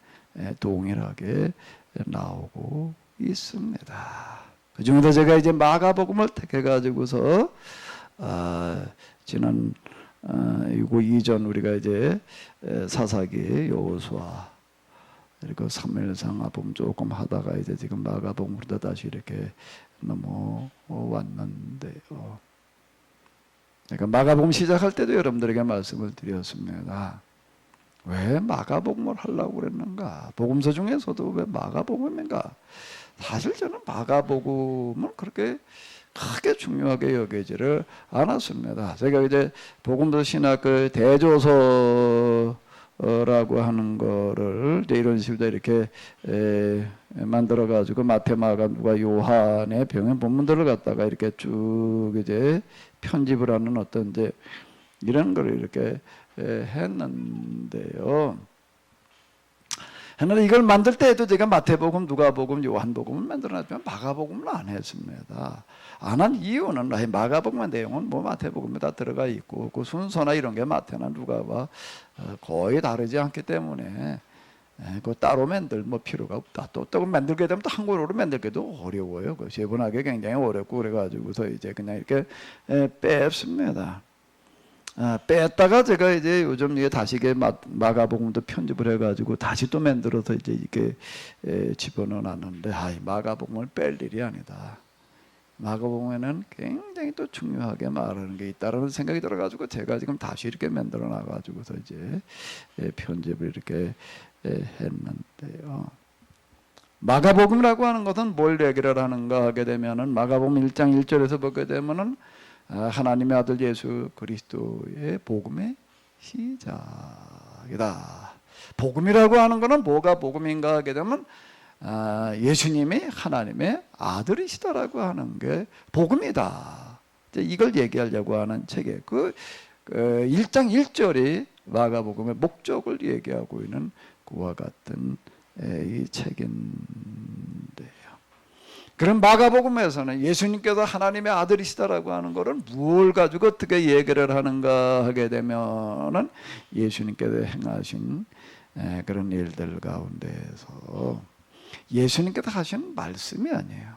동일하게 나오고 있습니다. 그 중에서 제가 이제 마가복음을 택해 가지고서 지난 이거 이전 우리가 이제 사사기 여호수아 그리고 사무엘상 아복음 조금 하다가 이제 지금 마가복음으로 다시 이렇게 넘어왔는데요. 그러니까 마가복음 시작할 때도 여러분들에게 말씀을 드렸습니다. 왜 마가복음을 하려고 그랬는가? 복음서 중에서도 왜 마가복음인가? 사실 저는 마가복음은 그렇게 크게 중요하게 여기지를 않았습니다. 제가 이제 복음서 신학 그 대조서라고 하는 거를 이제 이런 식으로 이렇게 만들어 가지고 마태, 마가, 누가, 요한의 병행 본문들을 갖다가 이렇게 쭉 이제 편집을 하는 어떤 이제 이런 걸 이렇게 했는데요. 했는데 이걸 만들 때에도 제가 마태복음, 누가복음, 요한복음을 만들어놨지만 마가복음을 안 했습니다. 안 한 이유는 마가복음의 내용은 뭐 마태복음에 다 들어가 있고 그 순서나 이런 게 마태나 누가와 거의 다르지 않기 때문에 그 따로 만들 필요가 없다. 또 만들게 되면 또 한국어로 만들기도 어려워요. 그 제본하기 굉장히 어렵고 그래가지고서 이제 그냥 이렇게 뺐습니다. 뺐다가 제가 이제 요즘 이게 다시 이게 마가복음도 편집을 해가지고 다시 또 만들어서 이제 이렇게 집어넣어 놨는데, 이 마가복음을 뺄 일이 아니다. 마가복음에는 굉장히 또 중요하게 말하는 게 있다라는 생각이 들어가지고 제가 지금 다시 이렇게 만들어 놔가지고서 이제 편집을 이렇게 했는데요. 마가복음이라고 하는 것은 뭘 얘기를 하는가 하게 되면은 마가복음 1장 1절에서 보게 되면은 하나님의 아들 예수 그리스도의 복음의 시작이다. 복음이라고 하는 것은 뭐가 복음인가 하게 되면 예수님이 하나님의 아들이시다라고 하는 게 복음이다. 이걸 얘기하려고 하는 책이에요. 그 1장 1절이 마가복음의 목적을 얘기하고 있는 그와 같은 이 책인데요. 그럼 마가복음에서는 예수님께서 하나님의 아들이시다라고 하는 것을 뭘 가지고 어떻게 얘기를 하는가 하게 되면은 예수님께서 행하신 그런 일들 가운데에서 예수님께서 하신 말씀이 아니에요.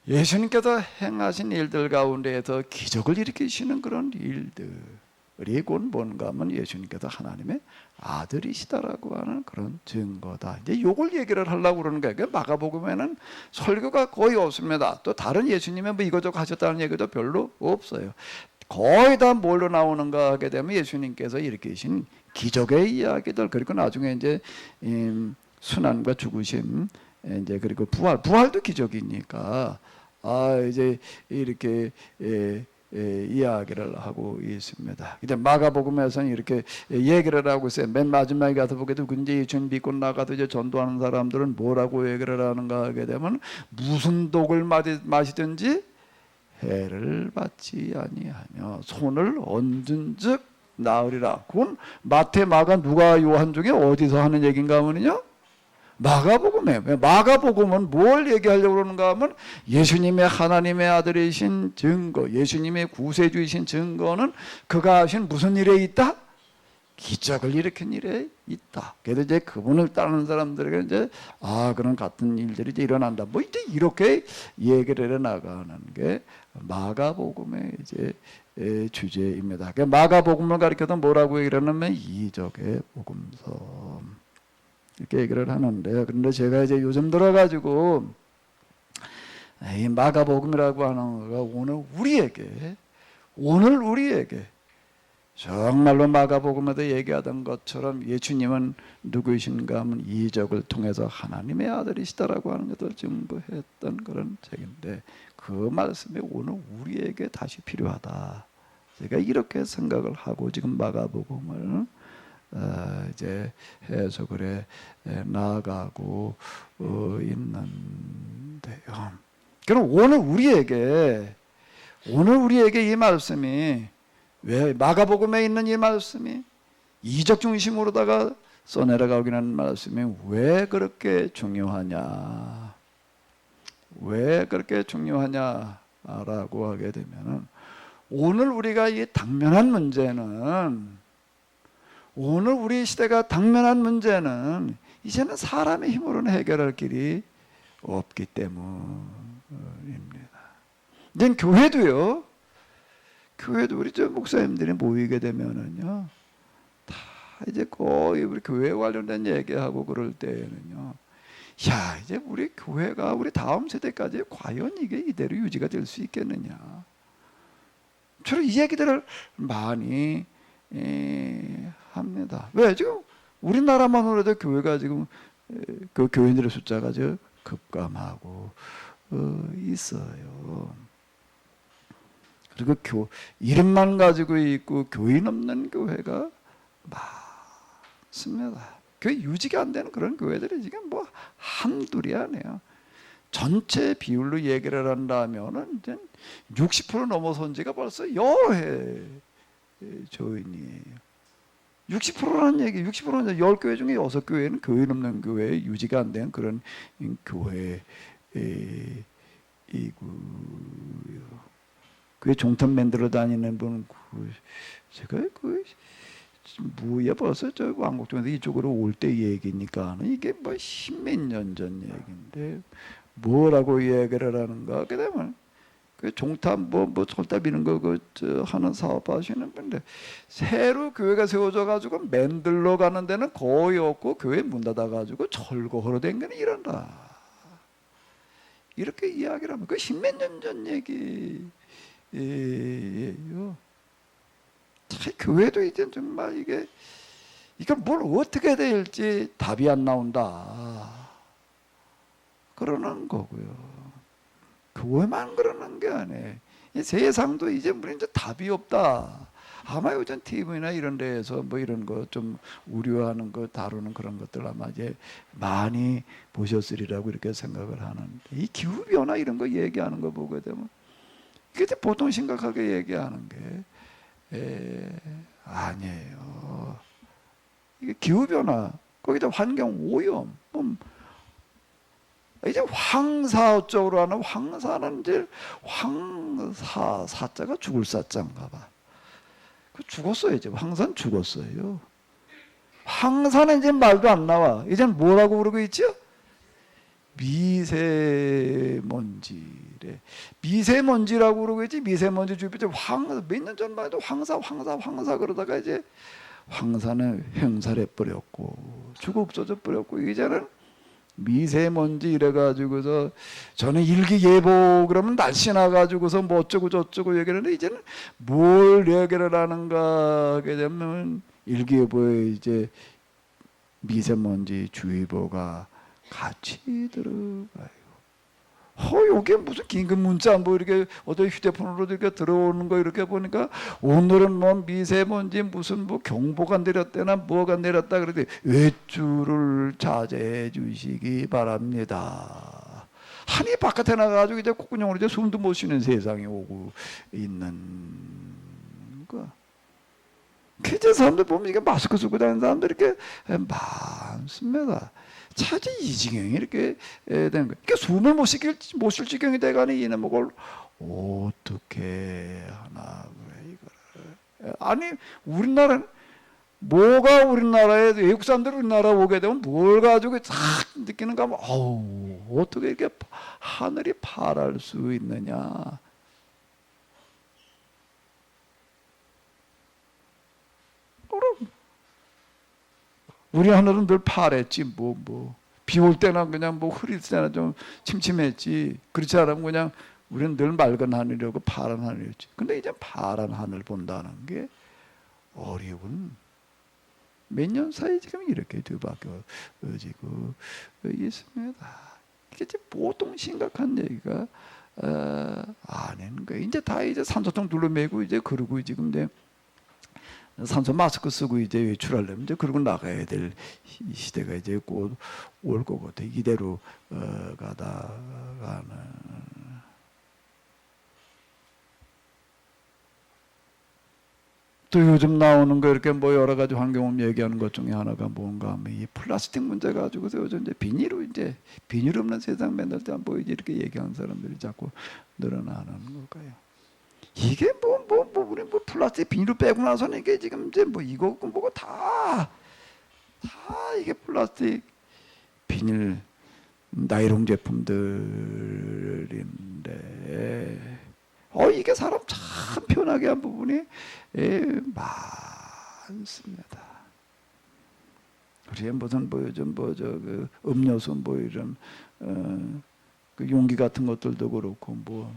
예수님께서 행하신 일들 가운데에서 기적을 일으키시는 그런 일들이 곧 뭔가 하면 예수님께서 하나님의 아들이시다라고 하는 그런 증거다. 이제 요걸 얘기를 하려고 그러는 거예요. 마가복음에는 설교가 거의 없습니다. 또 다른 예수님의 뭐 이거저거 하셨다는 얘기도 별로 없어요. 거의 다 뭘로 나오는가 하게 되면 예수님께서 일으키신 기적의 이야기들, 그리고 나중에 이제 순환과 죽으심, 이제 그리고 부활도 기적이니까 이제 이렇게 이야기를 하고 있습니다. 근데 마가복음에서는 이렇게 얘기를 하고 있어요. 맨 마지막에 가서 보게 되면 이제 예수님 믿고 나가서 이제 전도하는 사람들은 뭐라고 얘기를 하는가 하게 되면 무슨 독을 마시든지 해를 받지 아니하며 손을 얹은즉 나으리라. 그건 마태, 마가, 누가, 요한 중에 어디서 하는 얘기인가 하면요, 마가복음이에요. 마가복음은 뭘 얘기하려고 그러는가 하면 예수님의 하나님의 아들이신 증거, 예수님의 구세주이신 증거는 그가 하신 무슨 일에 있다? 기적을 일으킨 일에 있다. 그래서 이제 그분을 따르는 사람들에게 이제 그런 같은 일들이 이제 일어난다. 뭐 이제 이렇게 얘기를 해 나가는 게 마가복음의 이제 주제입니다. 마가복음을 가리켜서 뭐라고 얘기를 하냐면 이적의 복음서 이렇게 얘기를 하는데, 그런데 제가 이제 요즘 들어가지고 이 마가복음이라고 하는 거가 오늘 우리에게 정말로 마가복음에도 얘기하던 것처럼 예수님은 누구이신가 하면 이적을 통해서 하나님의 아들이시다라고 하는 것을 증거했던 그런 책인데, 그 말씀이 오늘 우리에게 다시 필요하다. 제가 이렇게 생각을 하고 지금 마가복음을 이제 해석을 해 나아가고 있는데요. 그럼 오늘 우리에게 이 말씀이, 왜 마가복음에 있는 이 말씀이 이적 중심으로다가 써내려가기는 말씀이 왜 그렇게 중요하냐? 왜 그렇게 중요하냐라고 하게 되면은, 오늘 우리가 이 당면한 문제는, 오늘 우리 시대가 당면한 문제는 이제는 사람의 힘으로는 해결할 길이 없기 때문입니다. 이제 교회도 우리 목사님들이 모이게 되면은요, 다 이제 거의 우리 교회 관련된 얘기하고 그럴 때는요, 이제 우리 교회가 우리 다음 세대까지 과연 이게 이대로 유지가 될 수 있겠느냐? 주로 이 얘기들을 많이 합니다. 왜? 지금 우리나라만으로도 교회가 지금 그 교인들의 숫자가 급감하고 있어요. 그리고 이름만 가지고 있고 교인 없는 교회가 많습니다. 교회 유지가 안 되는 그런 교회들이 지금 뭐 한둘이 아니에요. 전체 비율로 얘기를 한다면은 이제 60% 넘어선 지가 벌써 여러 해 조인이에요. 60%라는 얘기, 60%는 10교회 중에 6교회는 교인 없는 교회, 유지가 안 된 그런 교회이고요. 그게 종턴 만들어 다니는 분, 제가 뭐야 벌써 저 왕복동에서 이쪽으로 올 때 얘기니까 이게 뭐 십몇 년 전 얘기인데 뭐라고 얘기를 하는가 하게 되면 그 종탑 뭐 철탑 이런 거 하는 사업 하시는 분인데 새로 교회가 세워져 가지고 맨들러 가는 데는 거의 없고 교회 문 닫아 가지고 철거하러 댕기는 이런다. 이렇게 이야기를 하면 그 십몇 년 전 얘기예요. 교회도 이제 정말 이걸 뭘 어떻게 해야 될지 답이 안 나온다. 그러는 거고요. 교회만 그러는 게 아니에요. 세상도 이제 답이 없다. 아마 요즘 TV나 이런 데에서 뭐 이런 거 좀 우려하는 거 다루는 그런 것들 아마 이제 많이 보셨으리라고 이렇게 생각을 하는데 이 기후 변화 이런 거 얘기하는 거 보게 되면 이게 보통 심각하게 얘기하는 게 아니에요. 이게 기후 변화 거기다 환경 오염 이제 황사 어쩌고 하는 황사는 이제 황사 사자가 죽을 사자인가 봐. 그 죽었어요. 이제 황사는 죽었어요. 황사는 이제 말도 안 나와. 이제 뭐라고 부르고 있죠? 미세먼지래. 미세먼지라고 그러고 있지. 미세먼지 주변에 몇 년 전만 해도 황사 그러다가 이제 황사는 횡살해 버렸고 죽어 없어져 버렸고 이제는 미세먼지 이래가지고서 저는 일기예보 그러면 날씨나 가지고서 뭐 어쩌고 저쩌고 얘기를 하는데 이제는 뭘 얘기를 하는가 하게 되면 일기예보에 이제 미세먼지 주의보가 같이 들어가요. 여기에 무슨 긴급 문자 뭐 이렇게 어떤 휴대폰으로 이렇게 들어오는 거 이렇게 보니까 오늘은 뭐 미세먼지 무슨 뭐 경보가 내렸대나 뭐가 내렸다 그러더니 외출을 자제해 주시기 바랍니다. 한이 바깥에 나가가지고 이제 콧구녕으로 이제 숨도 못 쉬는 세상이 오고 있는 거. 이제 사람들 보면 이게 마스크 쓰고 다니는 사람들 이렇게 많습니다. 차지 이 지경이 이렇게 되는 거예요. 그러니까 숨을 못 쉴 지경이 돼가니 이는 뭘 어떻게 하나 그래 이거를. 아니 우리나라는 뭐가 우리나라에 외국 사람들이 우리나라 오게 되면 뭘 가지고 싹 느끼는가 하면 어떻게 이렇게 하늘이 파랄 수 있느냐. 그럼 우리 하늘은 늘 파랬지 비 올 때나 그냥 뭐 흐릴 때나 좀 침침했지. 그렇지 않으면 그냥 우리는 늘 맑은 하늘이라고 파란 하늘이었지. 근데 이제 파란 하늘 본다는 게 어려운 몇 년 사이 지금 이렇게 뒤바뀌어지고 있습니다. 이게 보통 심각한 얘기가 아닌 거예요. 이제 다 이제 산소통 둘러매고 이제 그러고 지금 이제 산소 마스크 쓰고 이제 외출하려면 이제 그러고 나가야 될 시대가 이제 곧 올 거거든. 이대로 가다가는 또 요즘 나오는 거 이렇게 뭐 여러 가지 환경오염 얘기하는 것 중에 하나가 뭔가 하면 이 플라스틱 문제 가지고서 요즘 이제 비닐 없는 세상 맨날 때 안 보이지 이렇게 얘기하는 사람들이 자꾸 늘어나는 걸까요? 이게 우리 플라스틱 비닐을 빼고 나서는 이게 지금 이제 뭐 이거 뭐고 다 이게 플라스틱 비닐 나이롱 제품들인데 이게 사람 참 편하게 한 부분이 많습니다. 우리 무슨 요즘 그 음료수 이런 그 용기 같은 것들도 그렇고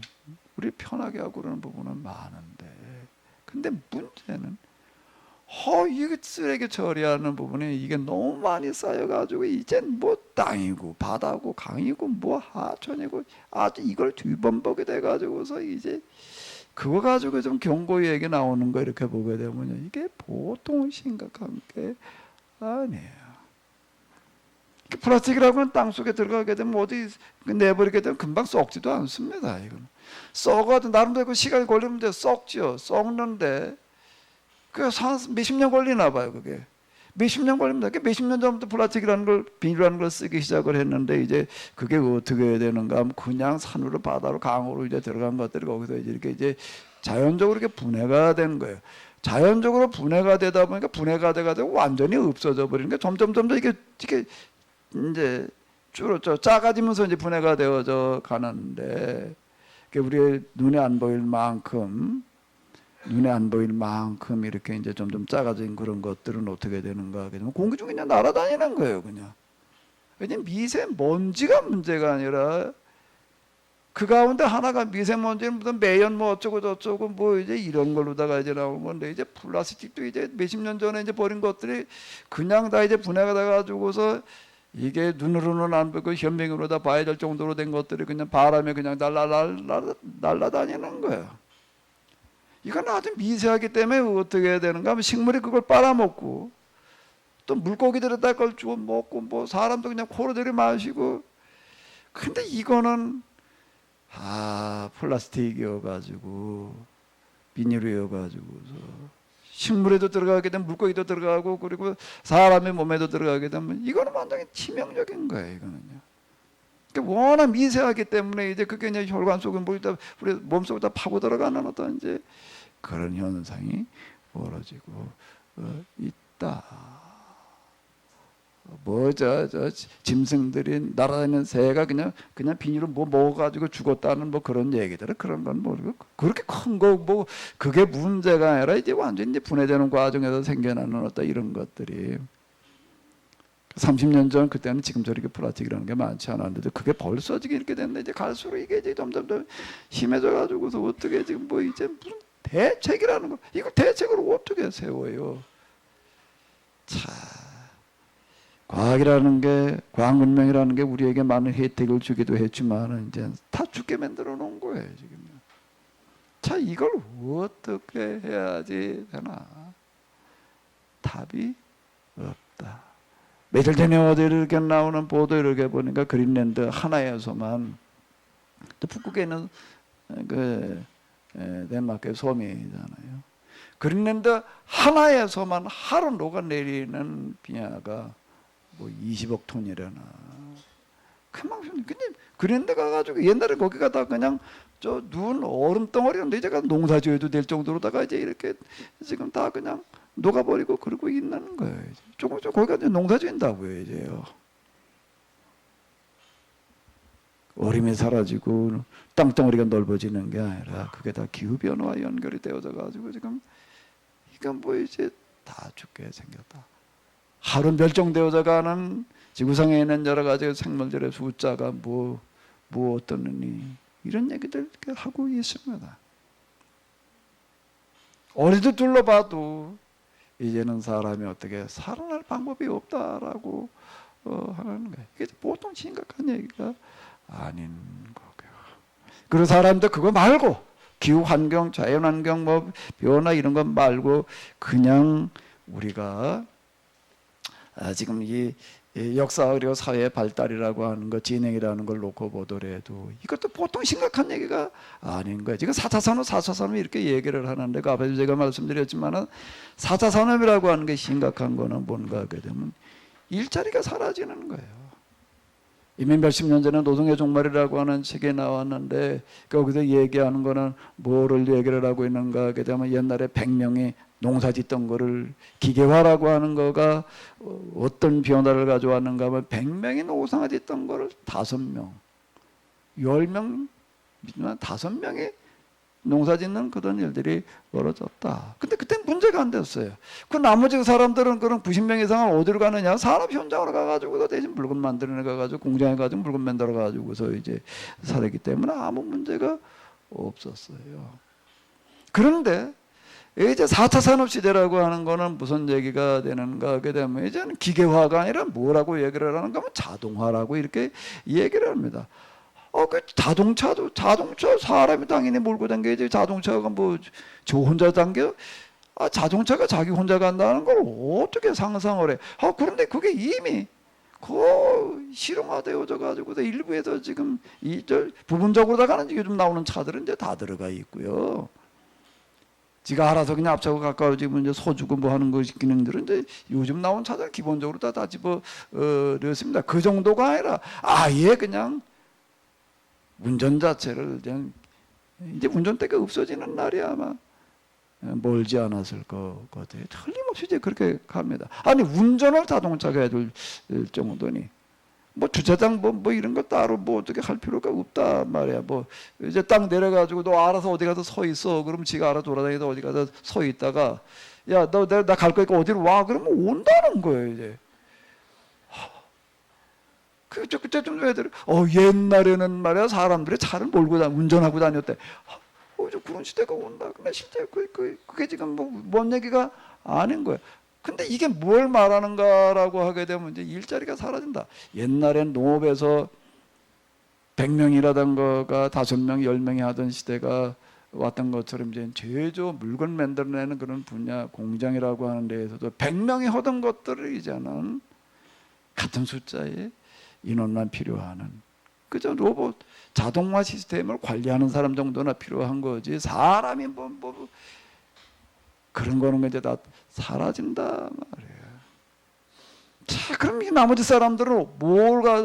우리 편하게 하고 그러는 부분은 많은데 근데 문제는 이게 쓰레기 처리하는 부분에 이게 너무 많이 쌓여가지고 이젠 땅이고 바다고 강이고 하천이고 아주 이걸 뒤범벅이 돼가지고서 이제 그거 가지고 좀 경고 얘기 나오는 거 이렇게 보게 되면 이게 보통 심각한 게 아니에요. 플라스틱이라고는 땅속에 들어가게 되면 어디 내버리게 되면 금방 썩지도 않습니다. 이건 썩어도 나름대로 시간이 걸리면 이제 썩죠. 썩는데 몇십 년 걸리나 봐요. 그게 몇십 년 걸립니다. 몇십 년 전부터 플라스틱이라는 걸 비닐이라는 걸 쓰기 시작을 했는데 이제 그게 어떻게 해야 되는가 하면 그냥 산으로 바다로 강으로 이제 들어간 것들이 거기서 이제 자연적으로 이렇게 분해가 되는 거예요. 자연적으로 분해가 되다 보니까 분해가 돼가지고 완전히 없어져 버리는 게 점점 이게 이제 작아지면서 이제 분해가 되어져 가는데 우리의 눈에 안 보일 만큼 이렇게 이제 점점 작아진 그런 것들은 어떻게 되는가? 그냥 공기 중에 그냥 날아다니는 거예요, 그냥. 그냥 미세먼지가 문제가 아니라 그 가운데 하나가 미세먼지는 무슨 매연 뭐 어쩌고 저쩌고 뭐 이제 이런 걸로다가 이제 나오는 건데, 이제 플라스틱도 이제 몇십 년 전에 이제 버린 것들이 그냥 다 이제 분해가 돼 가지고서 이게 눈으로는 안 보이고 현명으로 다 봐야 될 정도로 된 것들이 그냥 바람에 그냥 날라다니는 거예요. 이건 아주 미세하기 때문에 어떻게 해야 되는가 하면 식물이 그걸 빨아먹고 또 물고기들에다 그걸 주워 먹고 뭐 사람도 그냥 코로 들이마시고. 근데 이거는 플라스틱이어가지고 비닐이어가지고서 식물에도 들어가게 되면 물고기도 들어가고 그리고 사람의 몸에도 들어가게 되면 이거는 완전히 치명적인 거예요. 이거는요. 그러니까 워낙 미세하기 때문에 이제 그게 이제 혈관 속에 우리 몸속에 다 파고 들어가는 어떤 이제 그런 현상이 벌어지고 있다. 짐승들이 날아다니는 새가 그냥 비닐로 뭐 먹어가지고 죽었다는 뭐 그런 얘기들은 그런 건 모르고, 그렇게 큰 거 뭐 그게 문제가 아니라 이제 완전히 이제 분해되는 과정에서 생겨나는 어떤 이런 것들이 30년 전 그때는 지금처럼 이렇게 플라스틱이라는 게 많지 않았는데 그게 벌써 지금 이렇게 됐는데 이제 갈수록 이게 이제 점점 더 심해져 가지고서 어떻게 지금 뭐 이제 무슨 대책이라는 거, 이걸 대책을 어떻게 세워요? 참. 과학이라는 게, 과학 문명이라는 게 우리에게 많은 혜택을 주기도 했지만 이제 다 죽게 만들어 놓은 거예요, 지금. 자, 이걸 어떻게 해야지 되나? 답이 없다. 며칠 전에 어디 이렇게 나오는 보도 이렇게 보니까 그린랜드 하나에서만, 또 북극에 있는 그 덴마크의 섬이잖아요. 그린랜드 하나에서만 하루 녹아내리는 빙하가 뭐 20억 톤이라나. 그만큼. 근데 그랜드 가가지고 옛날에 거기가 다 그냥 저 눈 얼음 덩어리였는데 이제 농사 지어도 될 정도로다가 이제 이렇게 지금 다 그냥 녹아버리고 그러고 있는 거예요. 조금씩 거기가 이제 농사 지은다고요, 이제요. 얼음이 사라지고 땅덩어리가 넓어지는 게 아니라 그게 다 기후변화와 연결이 되어져 가지고 지금 이건 뭐 이제 다 죽게 생겼다. 하루 멸종되어져 가는 지구상에 있는 여러 가지 생물들의 숫자가 뭐 어떠느니 이런 얘기들 하고 있습니다. 어디도 둘러봐도 이제는 사람이 어떻게 살아날 방법이 없다라고 하는 거예요. 이게 보통 심각한 얘기가 아닌 거고요. 그리고 사람도 그거 말고 기후 환경, 자연 환경 뭐 변화 이런 것 말고 그냥 우리가 지금 이 역사 그리고 사회 발달이라고 하는 것, 진행이라는 걸 놓고 보더라도 이것도 보통 심각한 얘기가 아닌 거예요. 지금 4차 산업, 4차 산업 이렇게 얘기를 하는데 그 앞에서 제가 말씀드렸지만은 4차 산업이라고 하는 게 심각한 거는 뭔가 하게 되면 일자리가 사라지는 거예요. 이미 몇십 년 전에 노동의 종말이라고 하는 책이 나왔는데 거기서 얘기하는 거는 뭐를 얘기를 하고 있는가 하게 되면 옛날에 100명이 농사 짓던 거를 기계화라고 하는 거가 어떤 변화를 가져왔는가 하면 100명이 농사 짓던 거를 5명, 10명, 5명이 농사 짓는 그런 일들이 벌어졌다. 근데 그때 문제가 안 됐어요. 그 나머지 사람들은 그런 90명 이상은 어디로 가느냐? 산업 현장으로 가가지고 대신 물건 만들어 가가지고 공장에 가지고 물건 만들어 가지고서 이제 살았기 때문에 아무 문제가 없었어요. 그런데 이제 4차 산업 시대라고 하는 거는 무슨 얘기가 되는가 하게 되면 이제는 기계화가 아니라 뭐라고 얘기를 하는가 하면 자동화라고 이렇게 얘기를 합니다. 그 자동차 사람이 당연히 몰고 다니지. 자동차가 뭐 저 혼자 당겨? 자동차가 자기 혼자 간다는 걸 어떻게 상상을 해? 그런데 그게 이미 실용화되어져 가지고 일부에서 지금 부분적으로 가는 요즘 나오는 차들은 이제 다 들어가 있고요. 지가 알아서 그냥 앞차고 가까워지면 이제 서주고 뭐 하는 거 기능들은 이제 요즘 나온 차들 기본적으로 다 집어 넣습니다. 그 정도가 아니라 아예 그냥 운전 자체를 그냥 이제 운전대가 없어지는 날이 아마 멀지 않았을 것 같아요. 틀림없이 이제 그렇게 갑니다. 아니 운전을 자동차가 해줄 정도니 뭐 주차장 뭐 이런 거 따로 뭐 어떻게 할 필요가 없다 말이야. 뭐 이제 딱 내려가지고 너 알아서 어디 가서 서 있어. 그럼 지가 알아 돌아다니다 어디 가서 서 있다가 야 너 나 갈 거니까 어디로 와. 그러면 온다는 거예요 이제. 그때 좀 애들이 옛날에는 말이야 사람들이 차를 몰고 운전하고 다녔대. 이제 그런 시대가 온다. 근데 실제 그게 지금 뭔 얘기가 아닌 거예요. 근데 이게 뭘 말하는가라고 하게 되면 이제 일자리가 사라진다. 옛날엔 농업에서 100명이라던가가 5명, 10명이 하던 시대가 왔던 것처럼 이제 제조 물건 만들어내는 그런 분야 공장이라고 하는 데에서도 100명이 하던 것들을 이제는 같은 숫자의 인원만 필요하는 그저 로봇 자동화 시스템을 관리하는 사람 정도나 필요한 거지 사람이 뭐 그런 거는 이제 다 사라진다 말이에요. 자, 그럼 이 나머지 사람들은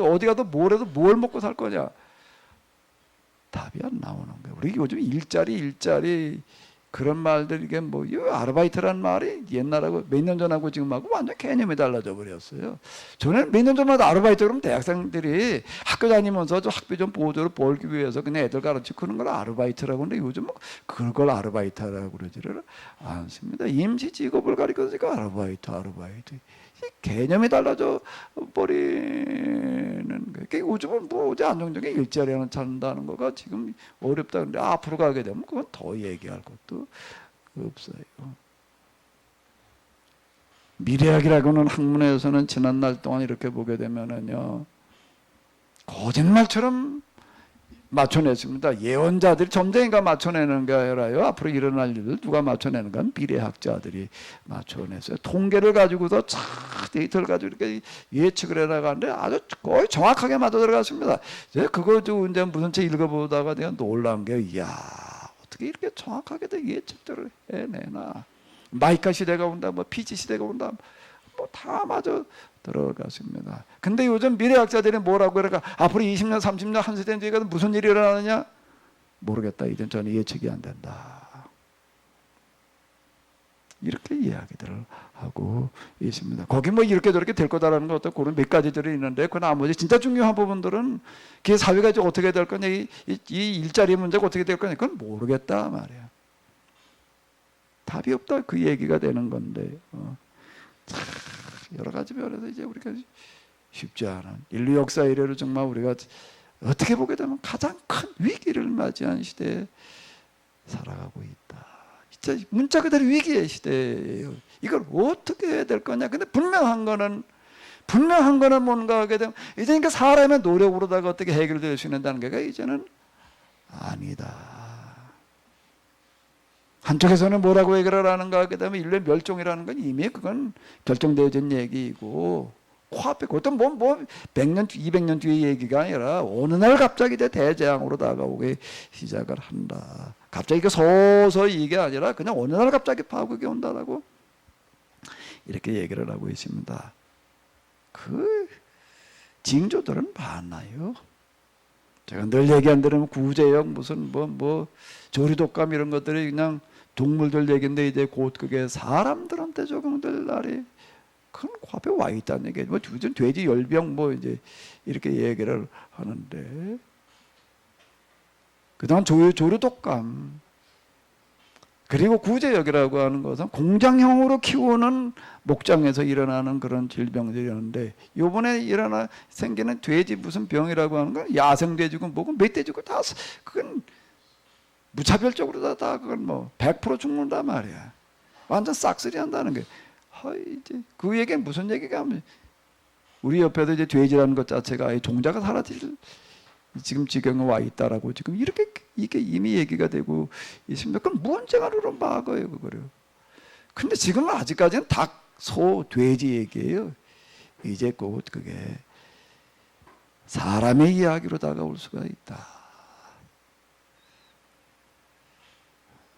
어디 가도 뭘 해도 뭘 먹고 살 거냐? 답이 안 나오는 거예요. 우리 요즘 일자리 그런 말들 이게 뭐 이 아르바이트란 말이 옛날하고 몇 년 전하고 지금하고 완전 개념이 달라져 버렸어요. 저는 몇 년 전마다 아르바이트 그러면 대학생들이 학교 다니면서 좀 학비 좀 보조를 벌기 위해서 그냥 애들 가르치고 그런 걸 아르바이트라고 하는데 요즘 뭐 그걸 아르바이트라고 그러지를 않습니다. 임시 직업을 가리켜서 아르바이트 개념이 달라져 버리는 거예요. 요즘은 뭐 어제 안정적인 일자리 하나 찾는다는 거가 지금 어렵다. 근데 앞으로 가게 되면 그건 더 얘기할 것도 없어요. 미래학이라고는 학문에서는 지난날 동안 이렇게 보게 되면은요, 거짓말처럼 맞춰냈습니다. 예언자들이 점쟁이가 맞춰내는 게 아니라요. 앞으로 일어날 일을 누가 맞춰내는 건 미래학자들이 맞춰냈어요. 통계를 가지고서 데이터를 가지고 이렇게 예측을 해나가는데 아주 거의 정확하게 맞아 들어갔습니다. 그거 이제 무슨 책 읽어보다가 내가 놀란 게, 이야, 어떻게 이렇게 정확하게 예측들을 해내나. 마이카 시대가 온다, 뭐 PC 시대가 온다, 뭐 다 맞아 들어갔습니다. 근데 요즘 미래학자들이 뭐라고 그러니까 앞으로 20년, 30년 한 세대 뒤에 가서 무슨 일이 일어나느냐? 모르겠다. 이젠 저는 예측이 안 된다. 이렇게 이야기들을 하고 있습니다. 거기 뭐 이렇게 저렇게 될 거다라는 거 어떤 그런 몇 가지들이 있는데 그 나머지 진짜 중요한 부분들은 그 사회가 어떻게 될 거냐, 이 일자리 문제가 어떻게 될 거냐, 그건 모르겠다 말이야. 답이 없다 그 얘기가 되는 건데 여러 가지 면에서 이제 우리가 쉽지 않은 인류 역사 이래로 정말 우리가 어떻게 보게 되면 가장 큰 위기를 맞이한 시대에 살아가고 있다. 진짜 문자 그대로 위기의 시대예요. 이걸 어떻게 해야 될 거냐. 근데 분명한 거는 뭔가 하게 되면 이제 그러니까 사람의 노력으로다가 어떻게 해결될 수 있는 단계가 이제는 아니다. 한쪽에서는 뭐라고 얘기를 하는가 하게 되면 인류의 멸종이라는 건 이미 그건 결정되어진 얘기이고 코앞에 그것도 뭐 100년, 200년 뒤의 얘기가 아니라 어느 날 갑자기 이제 대재앙으로 다가오게 시작을 한다. 갑자기 서서히 이게 아니라 그냥 어느 날 갑자기 파국이 온다라고 이렇게 얘기를 하고 있습니다. 그 징조들은 많아요. 제가 늘 얘기한 대로 구제역 무슨 뭐 조류독감 이런 것들이 그냥 동물들 얘기인데 이제 곧 그게 사람들한테 적용될 날이 큰 코앞에 와 있다는 얘기예요. 뭐 돼지 열병 뭐 이제 이렇게 얘기를 하는데 그다음 조류독감 그리고 구제역이라고 하는 것은 공장형으로 키우는 목장에서 일어나는 그런 질병들이었는데 요번에 생기는 돼지 무슨 병이라고 하는 건 야생돼지고 뭐고 멧돼지고 다 그건 무차별적으로 다 그건 뭐 100% 죽는다 말이야. 완전 싹쓸이 한다는 게 이제 그 얘기는 무슨 얘기가 하면 우리 옆에도 이제 돼지라는 것 자체가 아예 종자가 사라질 지금 지경에 와 있다라고 지금 이렇게 이게 이미 얘기가 되고 있습니다. 그건 문제가로 막아요 그거를. 근데 지금은 아직까지는 닭, 소, 돼지 얘기예요. 이제 곧 그게 사람의 이야기로 다가올 수가 있다.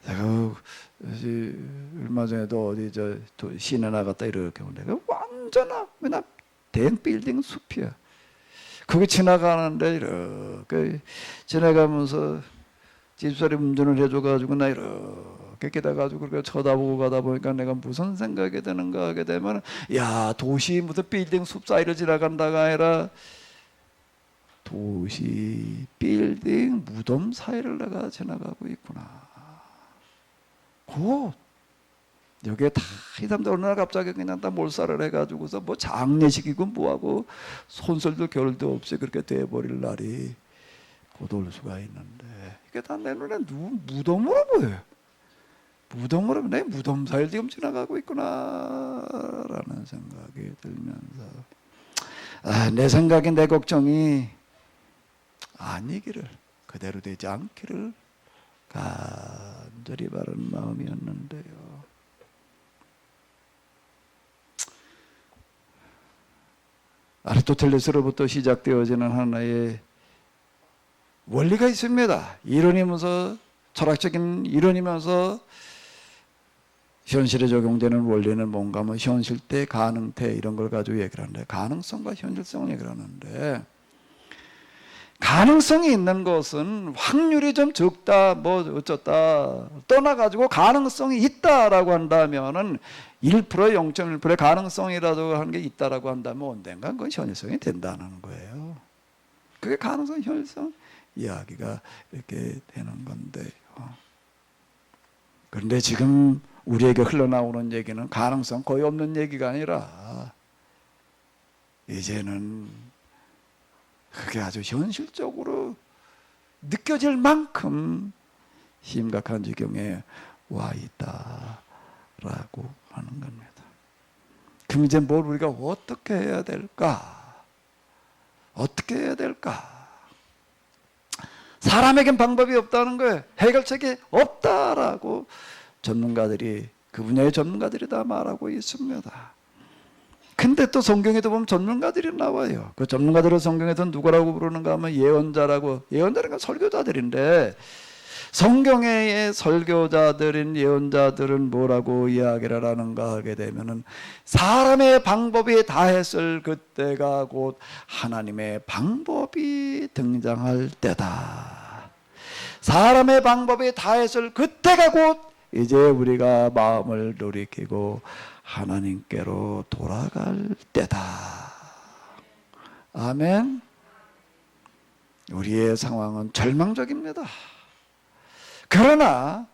제가 얼마 전에도 어디 시내 나갔다 이렇게 오는데 완전한 그냥 대형 빌딩 숲이야. 그게 지나가는데 이렇게 지나가면서 집사람 운전을 해줘가지고 나 이렇게 기다가지고 그렇게 쳐다보고 가다 보니까 내가 무슨 생각이 드는가 하게 되면 야 도시 무슨 빌딩 숲 사이를 지나간다가 아니라 도시, 빌딩, 무덤 사이를 내가 지나가고 있구나. 곧 여기에 다 이 사람들 어느 날 갑자기 그냥 다 몰살을 해가지고서 뭐 장례식이고 뭐하고 손설도 결도 없이 그렇게 돼버릴 날이 곧 올 수가 있는데, 이게 다 내 눈에 무덤으로 보여요. 무덤으로, 내 무덤 사이를 지금 지나가고 있구나라는 생각이 들면서, 내 생각이, 내 걱정이 아니기를, 그대로 되지 않기를 간절히 바라는 마음이었는데요. 아리스토텔레스로부터 시작되어지는 하나의 원리가 있습니다. 이론이면서, 철학적인 이론이면서 현실에 적용되는 원리는 뭔가 하면 현실태, 가능태 이런 걸 가지고 얘기를 하는데, 가능성과 현실성을 얘기를 하는데, 가능성이 있는 것은 확률이 좀 적다 뭐 어쩌다 떠나가지고 가능성이 있다라고 한다면은 1% 0.1%의 가능성이라도 하는 게 있다라고 한다면 언젠가 그건 현실성이 된다는 거예요. 그게 가능성, 현실성 이야기가 이렇게 되는 건데요. 그런데 지금 우리에게 흘러나오는 얘기는 가능성 거의 없는 얘기가 아니라, 이제는 그게 아주 현실적으로 느껴질 만큼 심각한 지경에 와 있다라고 하는 겁니다. 그럼 이제 뭘 우리가 어떻게 해야 될까? 어떻게 해야 될까? 사람에겐 방법이 없다는 거예요. 해결책이 없다라고 전문가들이, 그 분야의 전문가들이 다 말하고 있습니다. 근데 또 성경에도 보면 전문가들이 나와요. 그 전문가들을 성경에서 누구라고 부르는가 하면 예언자라고, 예언자는 설교자들인데, 성경의 설교자들인 예언자들은 뭐라고 이야기를 하는가 하게 되면은, 사람의 방법이 다했을 그때가 곧 하나님의 방법이 등장할 때다. 사람의 방법이 다했을 그때가 곧 이제 우리가 마음을 돌이키고 하나님께로 돌아갈 때다. 아멘. 우리의 상황은 절망적입니다. 그러나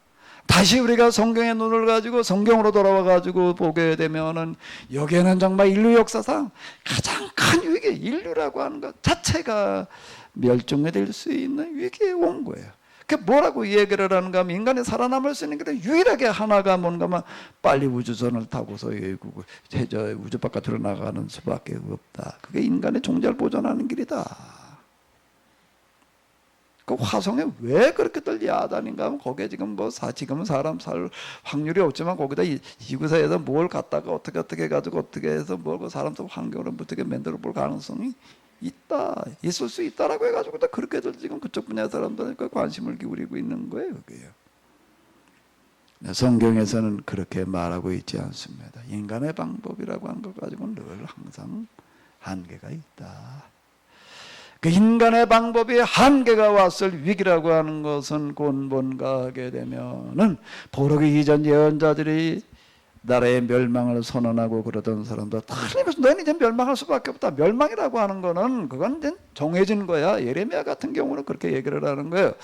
다시 우리가 성경의 눈을 가지고 성경으로 돌아와 가지고 보게 되면은, 여기에는 정말 인류 역사상 가장 큰 위기, 인류라고 하는 것 자체가 멸종이 될 수 있는 위기에 온 거예요. 그게 뭐라고 얘기를 하는가 하면, 인간이 살아남을 수 있는 게 유일하게 하나가 뭔가 하면 빨리 우주선을 타고서 우주 바깥으로 나가는 수밖에 없다. 그게 인간의 종자를 보존하는 길이다. 그 화성에 왜 그렇게들 야단인가 하면, 거기에 지금은 사람 살 확률이 없지만, 거기다 지구사에서 뭘 갖다가 어떻게 해가지고 어떻게 해서 뭘 사람 살 환경을 어떻게 만들어 볼 가능성이 있다, 있을 수 있다라고 해가지고 그렇게들 지금 그쪽 분야 사람들은 관심을 기울이고 있는 거예요. 그게요. 성경에서는 그렇게 말하고 있지 않습니다. 인간의 방법이라고 하는 것 가지고는 늘 항상 한계가 있다. 그 인간의 방법이 한계가 왔을 위기라고 하는 것은 곧 뭔가 하게 되면은, 포로기 이전 예언자들이 나라의 멸망을 선언하고 그러던 사람들, 하나님께서 너희는 이제 멸망할 수밖에 없다. 멸망이라고 하는 거는 그건 이제 정해진 거야. 예레미야 같은 경우는 그렇게 얘기를 하는 거예요.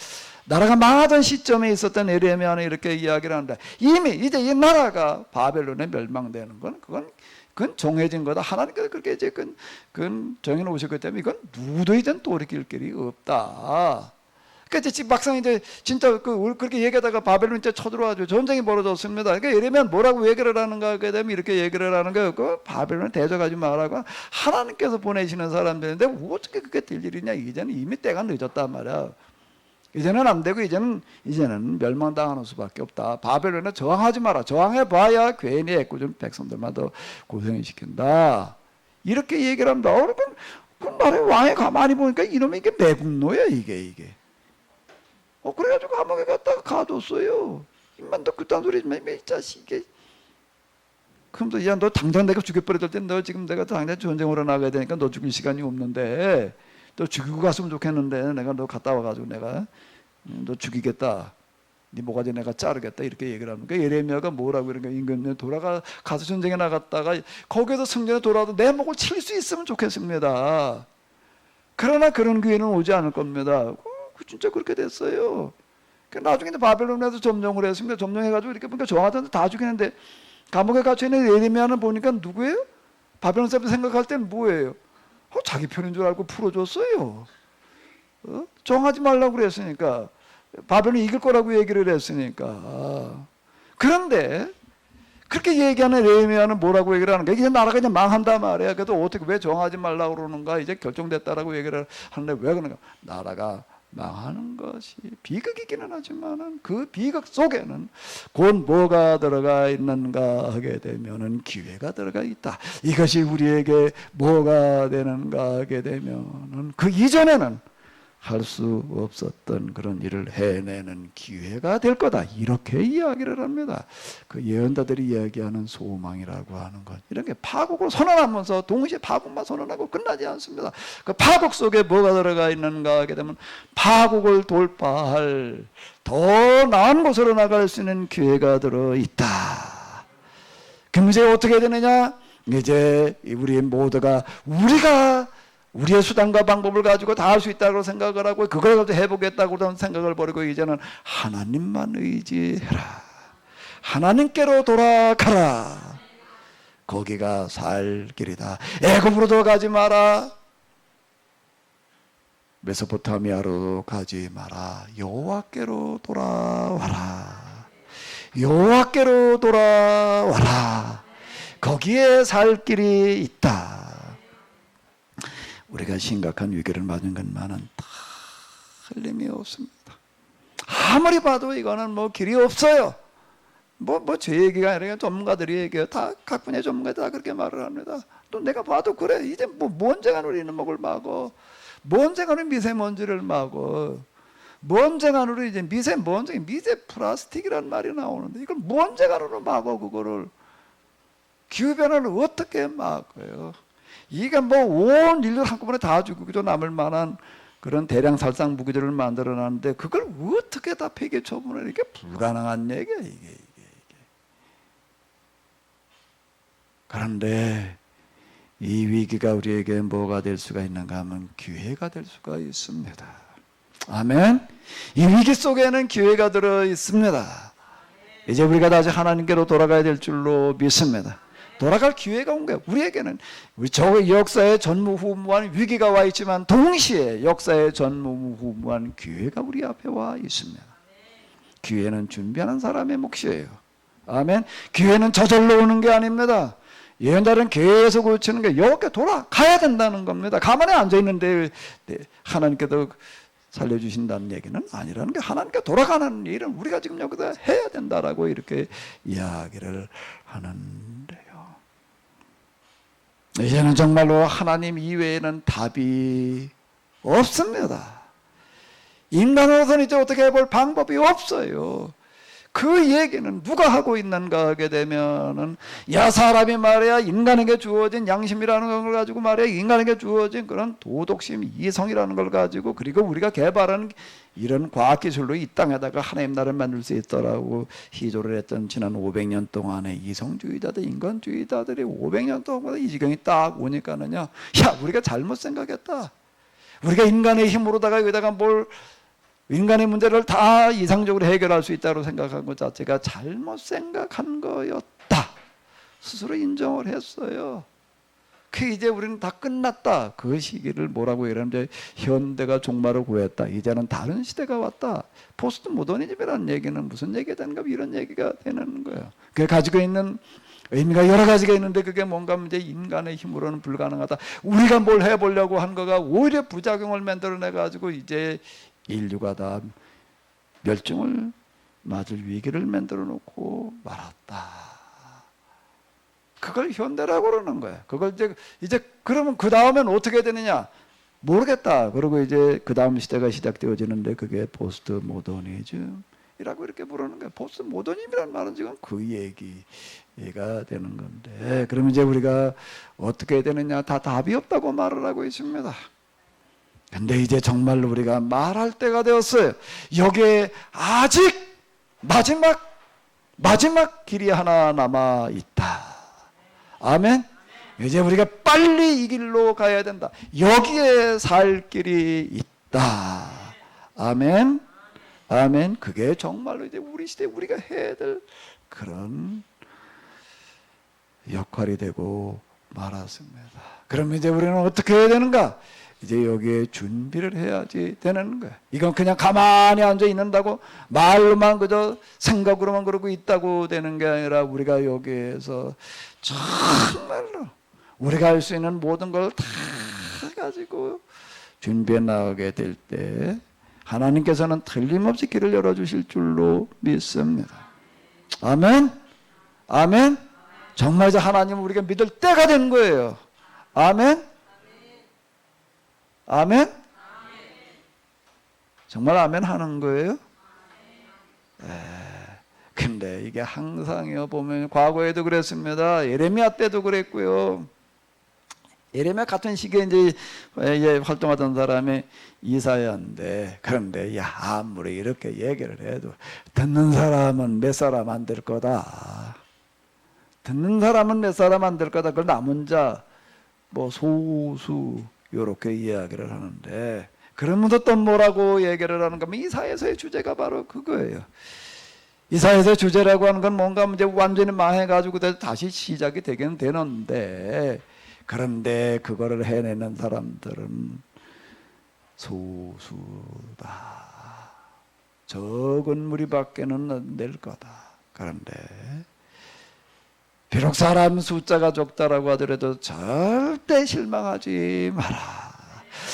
나라가 망하던 시점에 있었던 예레미야는 이렇게 이야기를 하는데, 이미 이제 이 나라가 바벨론에 멸망되는 건 그건 정해진 거다. 하나님께서 그렇게 이제 그건 정해놓으셨기 때문에 이건 누구도 이제 돌이킬 길이 없다. 그러니까 이제 막상 이제 진짜 그렇게 얘기하다가 바벨론 이제 쳐들어와가지고 전쟁이 벌어졌습니다. 그러니까 예레미야는 뭐라고 얘기를 하는가 하게 되면 이렇게 얘기를 하는 거예요. 그 바벨론에 대적하지 말라고 하나님께서 보내시는 사람들인데 어떻게 그게 될 일이냐. 이제는 이미 때가 늦었단 말이야. 이제는 안 되고 이제는 멸망당하는 수밖에 없다. 바벨론에 저항하지 마라. 저항해봐야 괜히 애꿎은 백성들만 더 고생을 시킨다. 이렇게 얘기를 합니다. 그 나라의 왕이 가만히 보니까 이놈이 이게 매국노야 이게. 그래가지고 감옥에 갔다가 가뒀어요. 입만 더 그딴 소리 좀 해, 이 자식이. 그러면서, 야, 너 당장 내가 죽여버릴 때, 너 지금 내가 당장 전쟁으로 나가야 되니까 너 죽일 시간이 없는데, 너 죽이고 갔으면 좋겠는데, 내가 너 갔다 와가지고 내가 너 죽이겠다. 네 모가지 내가 자르겠다. 이렇게 얘기를 합니다. 예레미야가 뭐라고 이러니까, 임금님 가서 전쟁에 나갔다가 거기에서 승전에 돌아와도 내 목을 칠 수 있으면 좋겠습니다. 그러나 그런 기회는 오지 않을 겁니다. 진짜 그렇게 됐어요. 나중에 바벨론에서 점령을 했습니다. 점령해가지고 이렇게 보니까 정하던데 다 죽이는데 감옥에 갇혀있는 예레미야는 보니까 누구예요? 바벨론 사람들 생각할 때는 뭐예요? 자기 편인 줄 알고 풀어줬어요. 정하지 말라고 그랬으니까. 바벨론이 이길 거라고 얘기를 했으니까. 그런데 그렇게 얘기하는 예레미야는 뭐라고 얘기를 하는가? 이제 나라가 이제 망한다 말이야. 그래도 어떻게 왜 정하지 말라고 그러는가? 이제 결정됐다라고 얘기를 하는데 왜 그런가? 나라가 망하는 것이 비극이기는 하지만은 그 비극 속에는 곧 뭐가 들어가 있는가 하게 되면은 기회가 들어가 있다. 이것이 우리에게 뭐가 되는가 하게 되면은 그 이전에는 할 수 없었던 그런 일을 해내는 기회가 될 거다. 이렇게 이야기를 합니다. 그 예언자들이 이야기하는 소망이라고 하는 것, 이런 게 파국을 선언하면서 동시에 파국만 선언하고 끝나지 않습니다. 그 파국 속에 뭐가 들어가 있는가 하게 되면 파국을 돌파할 더 나은 곳으로 나갈 수 있는 기회가 들어있다. 그럼 이제 어떻게 되느냐? 이제 우리 모두가 우리의 수단과 방법을 가지고 다 할 수 있다고 생각을 하고 그걸 가지고 해보겠다고 하는 생각을 버리고 이제는 하나님만 의지해라. 하나님께로 돌아가라. 거기가 살 길이다. 애굽으로도 가지 마라. 메소포타미아로 가지 마라. 여호와께로 돌아와라. 여호와께로 돌아와라. 거기에 살 길이 있다. 우리가 심각한 위기를 맞은 것만은 다 틀림이 없습니다. 아무리 봐도 이거는 길이 없어요. 제 얘기가 아니라 전문가들이 얘기해요. 다 각 분야의 전문가들 다 그렇게 말을 합니다. 또 내가 봐도 그래. 이제 뭔쟁한 우리 이놈을 막어. 뭔쟁한 우리 미세먼지를 막어. 뭔쟁한 우리 이제 미세 플라스틱이라는 말이 나오는데 이걸 뭔쟁한으로 막어 그거를. 기후변화를 어떻게 막어요? 이게 온 인류 한꺼번에 다 죽이고도 남을 만한 그런 대량 살상 무기들을 만들어 놨는데 그걸 어떻게 다 폐기 처분을 이게 불가능한 얘기야 이게. 그런데 이 위기가 우리에게 뭐가 될 수가 있는가 하면 기회가 될 수가 있습니다. 아멘. 이 위기 속에는 기회가 들어 있습니다. 이제 우리가 다시 하나님께로 돌아가야 될 줄로 믿습니다. 돌아갈 기회가 온 거예요. 우리에게는 저 역사의 전무후무한 위기가 와 있지만 동시에 역사의 전무후무한 기회가 우리 앞에 와 있습니다. 기회는 준비하는 사람의 몫이에요. 아멘. 기회는 저절로 오는 게 아닙니다. 예언자는 계속 외치는 게 이렇게 돌아가야 된다는 겁니다. 가만히 앉아있는데 하나님께서 살려주신다는 얘기는 아니라는 게 하나님께 돌아가는 일은 우리가 지금 여기다 해야 된다라고 이렇게 이야기를 하는데요. 이제는 정말로 하나님 이외에는 답이 없습니다. 인간으로서는 이제 어떻게 해볼 방법이 없어요. 그 얘기는 누가 하고 있는가 하게 되면은 사람이 말이야 인간에게 주어진 양심이라는 걸 가지고 말이야 인간에게 주어진 그런 도덕심, 이성이라는 걸 가지고 그리고 우리가 개발한 이런 과학기술로 이 땅에다가 하나님 나라를 만들 수 있더라고 희조를 했던 지난 500년 동안에 이성주의자들, 인간주의자들이 500년 동안 이 지경이 딱 오니까는요, 우리가 잘못 생각했다. 우리가 인간의 힘으로다가 여기다가 인간의 문제를 다 이상적으로 해결할 수 있다고 생각한 것 자체가 잘못 생각한 거였다. 스스로 인정을 했어요. 이제 우리는 다 끝났다. 그 시기를 뭐라고 얘기하는데 현대가 종말을 구했다. 이제는 다른 시대가 왔다. 포스트 모더니즘이라는 얘기는 무슨 얘기가 되는가 이런 얘기가 되는 거예요. 그게 가지고 있는 의미가 여러 가지가 있는데 그게 뭔가 이제 인간의 힘으로는 불가능하다. 우리가 뭘 해보려고 한 거가 오히려 부작용을 만들어내 가지고 이제 인류가 다 멸종을 맞을 위기를 만들어 놓고 말았다. 그걸 현대라고 그러는 거야. 그걸 이제 그러면 그 다음엔 어떻게 되느냐? 모르겠다. 그리고 이제 그 다음 시대가 시작되어지는데 그게 포스트 모더니즘이라고 이렇게 부르는 거야. 포스트 모더니즘이라는 말은 지금 그 얘기가 되는 건데, 그러면 이제 우리가 어떻게 해야 되느냐? 다 답이 없다고 말을 하고 있습니다. 근데 이제 정말로 우리가 말할 때가 되었어요. 여기에 아직 마지막 길이 하나 남아 있다. 아멘. 이제 우리가 빨리 이 길로 가야 된다. 여기에 살 길이 있다. 아멘. 아멘. 그게 정말로 이제 우리 시대에 우리가 해야 될 그런 역할이 되고 말았습니다. 그럼 이제 우리는 어떻게 해야 되는가? 이제 여기에 준비를 해야지 되는 거야. 이건 그냥 가만히 앉아 있는다고 말로만 그저 생각으로만 그러고 있다고 되는 게 아니라 우리가 여기에서 정말로 우리가 할 수 있는 모든 걸 다 가지고 준비해 나가게 될 때 하나님께서는 틀림없이 길을 열어주실 줄로 믿습니다. 아멘. 아멘. 정말 이제 하나님을 우리가 믿을 때가 된 거예요. 아멘. 아멘. 정말 아멘 하는 거예요? 근데 이게 항상요 보면 과거에도 그랬습니다. 예레미야 때도 그랬고요. 예레미야 같은 시기에 이제 활동하던 사람이 이사야인데, 그런데 야 아무리 이렇게 얘기를 해도 듣는 사람은 몇 사람 안 될 거다. 듣는 사람은 몇 사람 안 될 거다. 그걸 남은 자 뭐 소수 이렇게 이야기를 하는데, 그러면서 또 뭐라고 얘기를 하는가 하면 이사야서의 주제가 바로 그거예요. 이사야서의 주제라고 하는 건 뭔가 이제 완전히 망해가지고 다시 시작이 되긴 되는데, 그런데 그거를 해내는 사람들은 소수다. 적은 무리밖에는 안 될 거다. 그런데 비록 사람 숫자가 적다라고 하더라도 절대 실망하지 마라.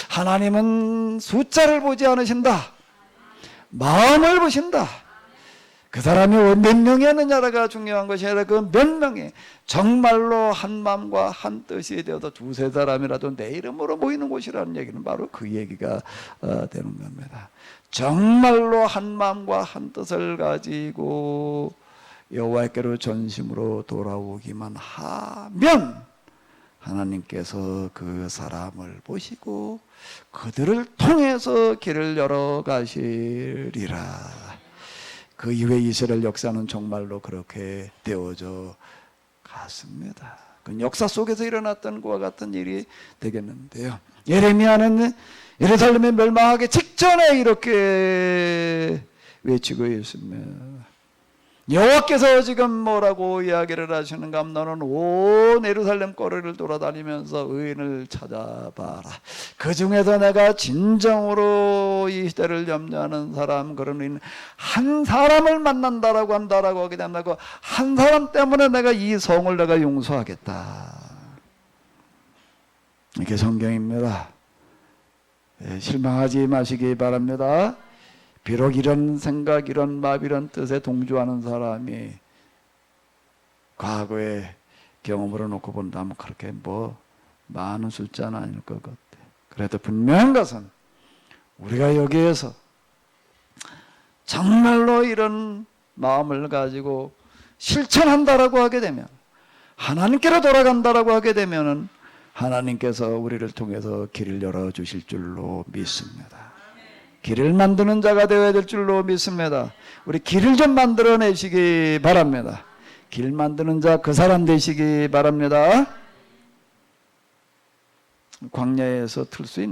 하나님은 숫자를 보지 않으신다. 마음을 보신다. 그 사람이 몇 명이었느냐가 중요한 것이 아니라 그 몇 명이 정말로 한 마음과 한 뜻이 되어도 두세 사람이라도 내 이름으로 모이는 곳이라는 얘기는 바로 그 얘기가 되는 겁니다. 정말로 한 마음과 한 뜻을 가지고 여호와께로 전심으로 돌아오기만 하면 하나님께서 그 사람을 보시고 그들을 통해서 길을 열어 가시리라. 그 이후에 이스라엘 역사는 정말로 그렇게 되어져 갔습니다. 그 역사 속에서 일어났던 그와 같은 일이 되겠는데요. 예레미야는 예루살렘이 멸망하기 직전에 이렇게 외치고 있습니다. 여호와께서 지금 뭐라고 이야기를 하시는가 하면 너는 온 예루살렘 거리를 돌아다니면서 의인을 찾아봐라. 그 중에서 내가 진정으로 이 시대를 염려하는 사람, 그런 의인 한 사람을 만난다라고 한다라고 하게 되면 그 한 사람 때문에 내가 이 성을 내가 용서하겠다. 이게 성경입니다. 실망하지 마시기 바랍니다. 비록 이런 생각, 이런 마음, 이런 뜻에 동조하는 사람이 과거의 경험으로 놓고 본다면 그렇게 뭐 많은 숫자는 아닐 것 같아. 그래도 분명한 것은 우리가 여기에서 정말로 이런 마음을 가지고 실천한다라고 하게 되면, 하나님께로 돌아간다라고 하게 되면은 하나님께서 우리를 통해서 길을 열어주실 줄로 믿습니다. 길을 만드는 자가 되어야 될 줄로 믿습니다. 우리 길을 좀 만들어내시기 바랍니다. 길 만드는 자 그 사람 되시기 바랍니다. 광야에서 틀 수 있는